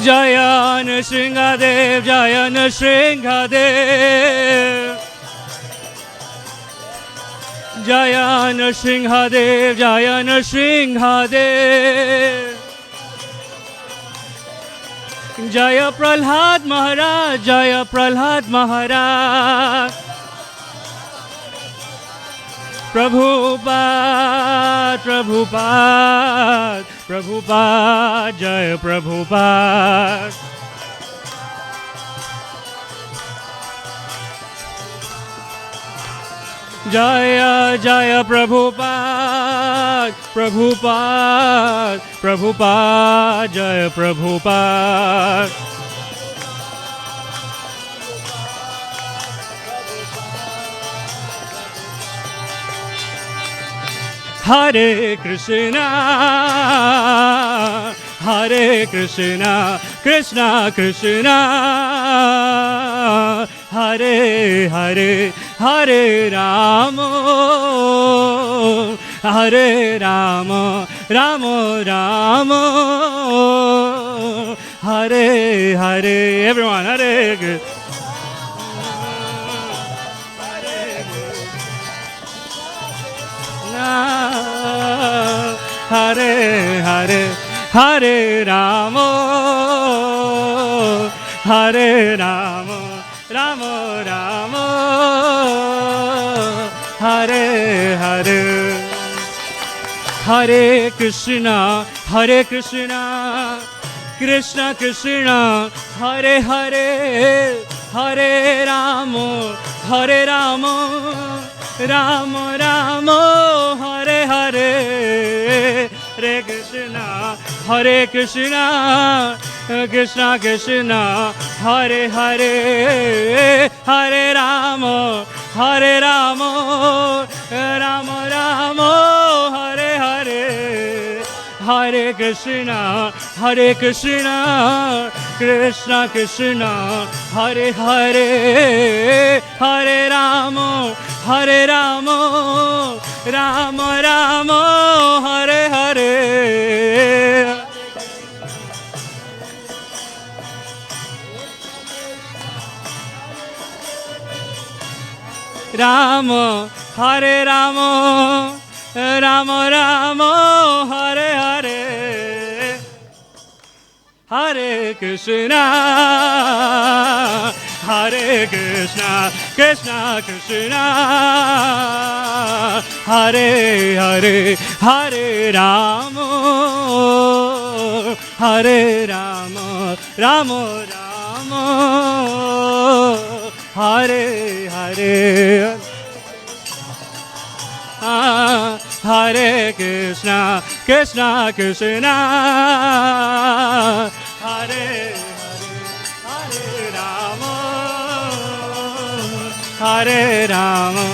जय नृसिंहदेव जय नृसिंहदेव जय नृसिंहदेव जय नृसिंहदेव जय प्रहलाद महाराज जय प्रहलाद महाराज प्रभुपाद प्रभुपाद प्रभुपाद जय प्रभुपाद जय जय प्रभुपाद प्रभुपाद प्रभुपाद जय प्रभुपाद हरे कृष्णा कृष्णा कृष्णा हरे हरे हरे राम राम राम हरे हरे everyone हरे हरे हरे हरे राम राम राम हरे हरे हरे कृष्णा कृष्ण कृष्ण हरे हरे हरे राम राम राम हरे हरे हरे कृष्णा कृष्ण कृष्ण हरे हरे हरे राम राम राम हरे हरे हरे कृष्णा कृष्ण कृष्ण हरे हरे हरे राम राम राम हरे हरे राम हरे Ram Ram Ram Hare Hare Hare Krishna Hare Krishna, Krishna Krishna, Hare Hare, Hare Rama, Hare Rama, Rama Rama, Hare Hare. Hare Krishna, Krishna Krishna, Hare Hare Rama, Hare Rama.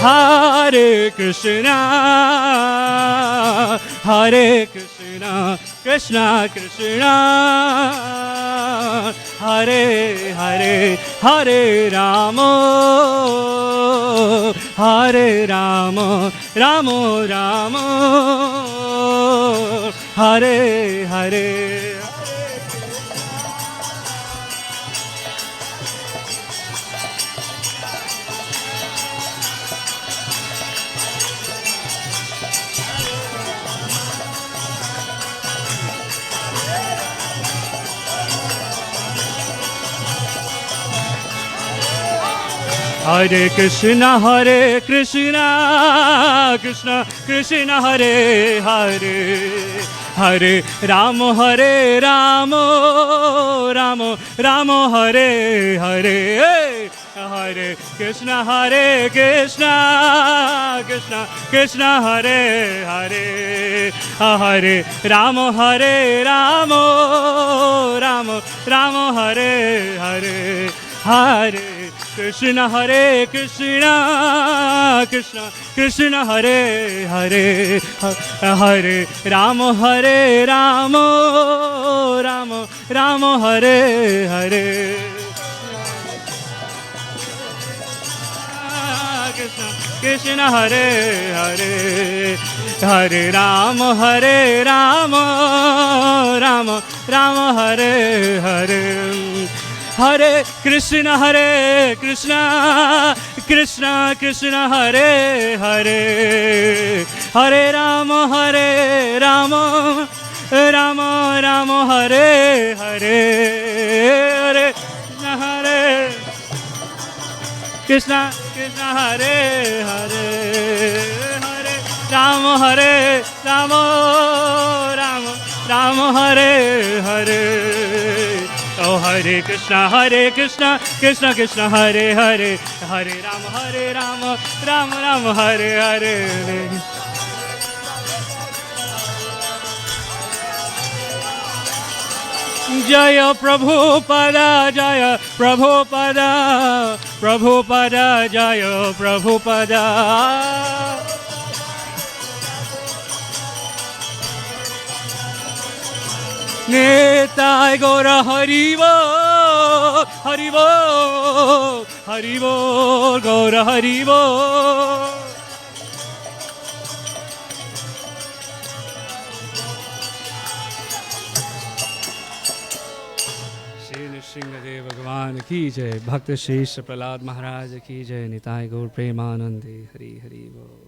Hare Krishna, Hare Krishna, Krishna Krishna, Hare Hare, Hare Rama, Hare Rama, Rama Rama, Hare Hare. Hare Krishna, Hare Krishna, Krishna Krishna, Hare Hare, Hare Rama, Hare Rama, Rama Rama, Hare Hare. Hare Krishna, Hare Krishna, Krishna Krishna, Hare Hare, Hare Rama, Hare Rama, Rama Rama, Hare Hare. Hare Krishna, Hare Krishna, Krishna Krishna, Hare Hare, Hare Rama, Hare Rama, Rama Rama, Hare Hare. Krishna Krishna, Hare Hare, Hare Rama, Hare Rama, Rama Rama, Hare Hare. Hare Krishna, Hare Krishna, Krishna Krishna, Hare Hare, Hare Rama, Hare Rama, Rama Rama, Hare Hare. Hare Krishna, Krishna Hare Hare, Hare Rama, Hare Rama, Rama Rama, Hare Hare. Oh, Hare Krishna, Krishna Krishna, Hare Hare, Hare Rama, Rama Rama, Hare Hare. Jaya Prabhupada, Jaya Prabhupada, Prabhupada, Jaya Prabhupada. Nitai Gaura Haribo, Haribo, Haribo, Gaura Haribo. Shri Nrisimhadeva भगवान की जय, भक्त शेष प्रहलाद महाराज की जय, निताय गौर प्रेमानंदे, हरि हरि बोल।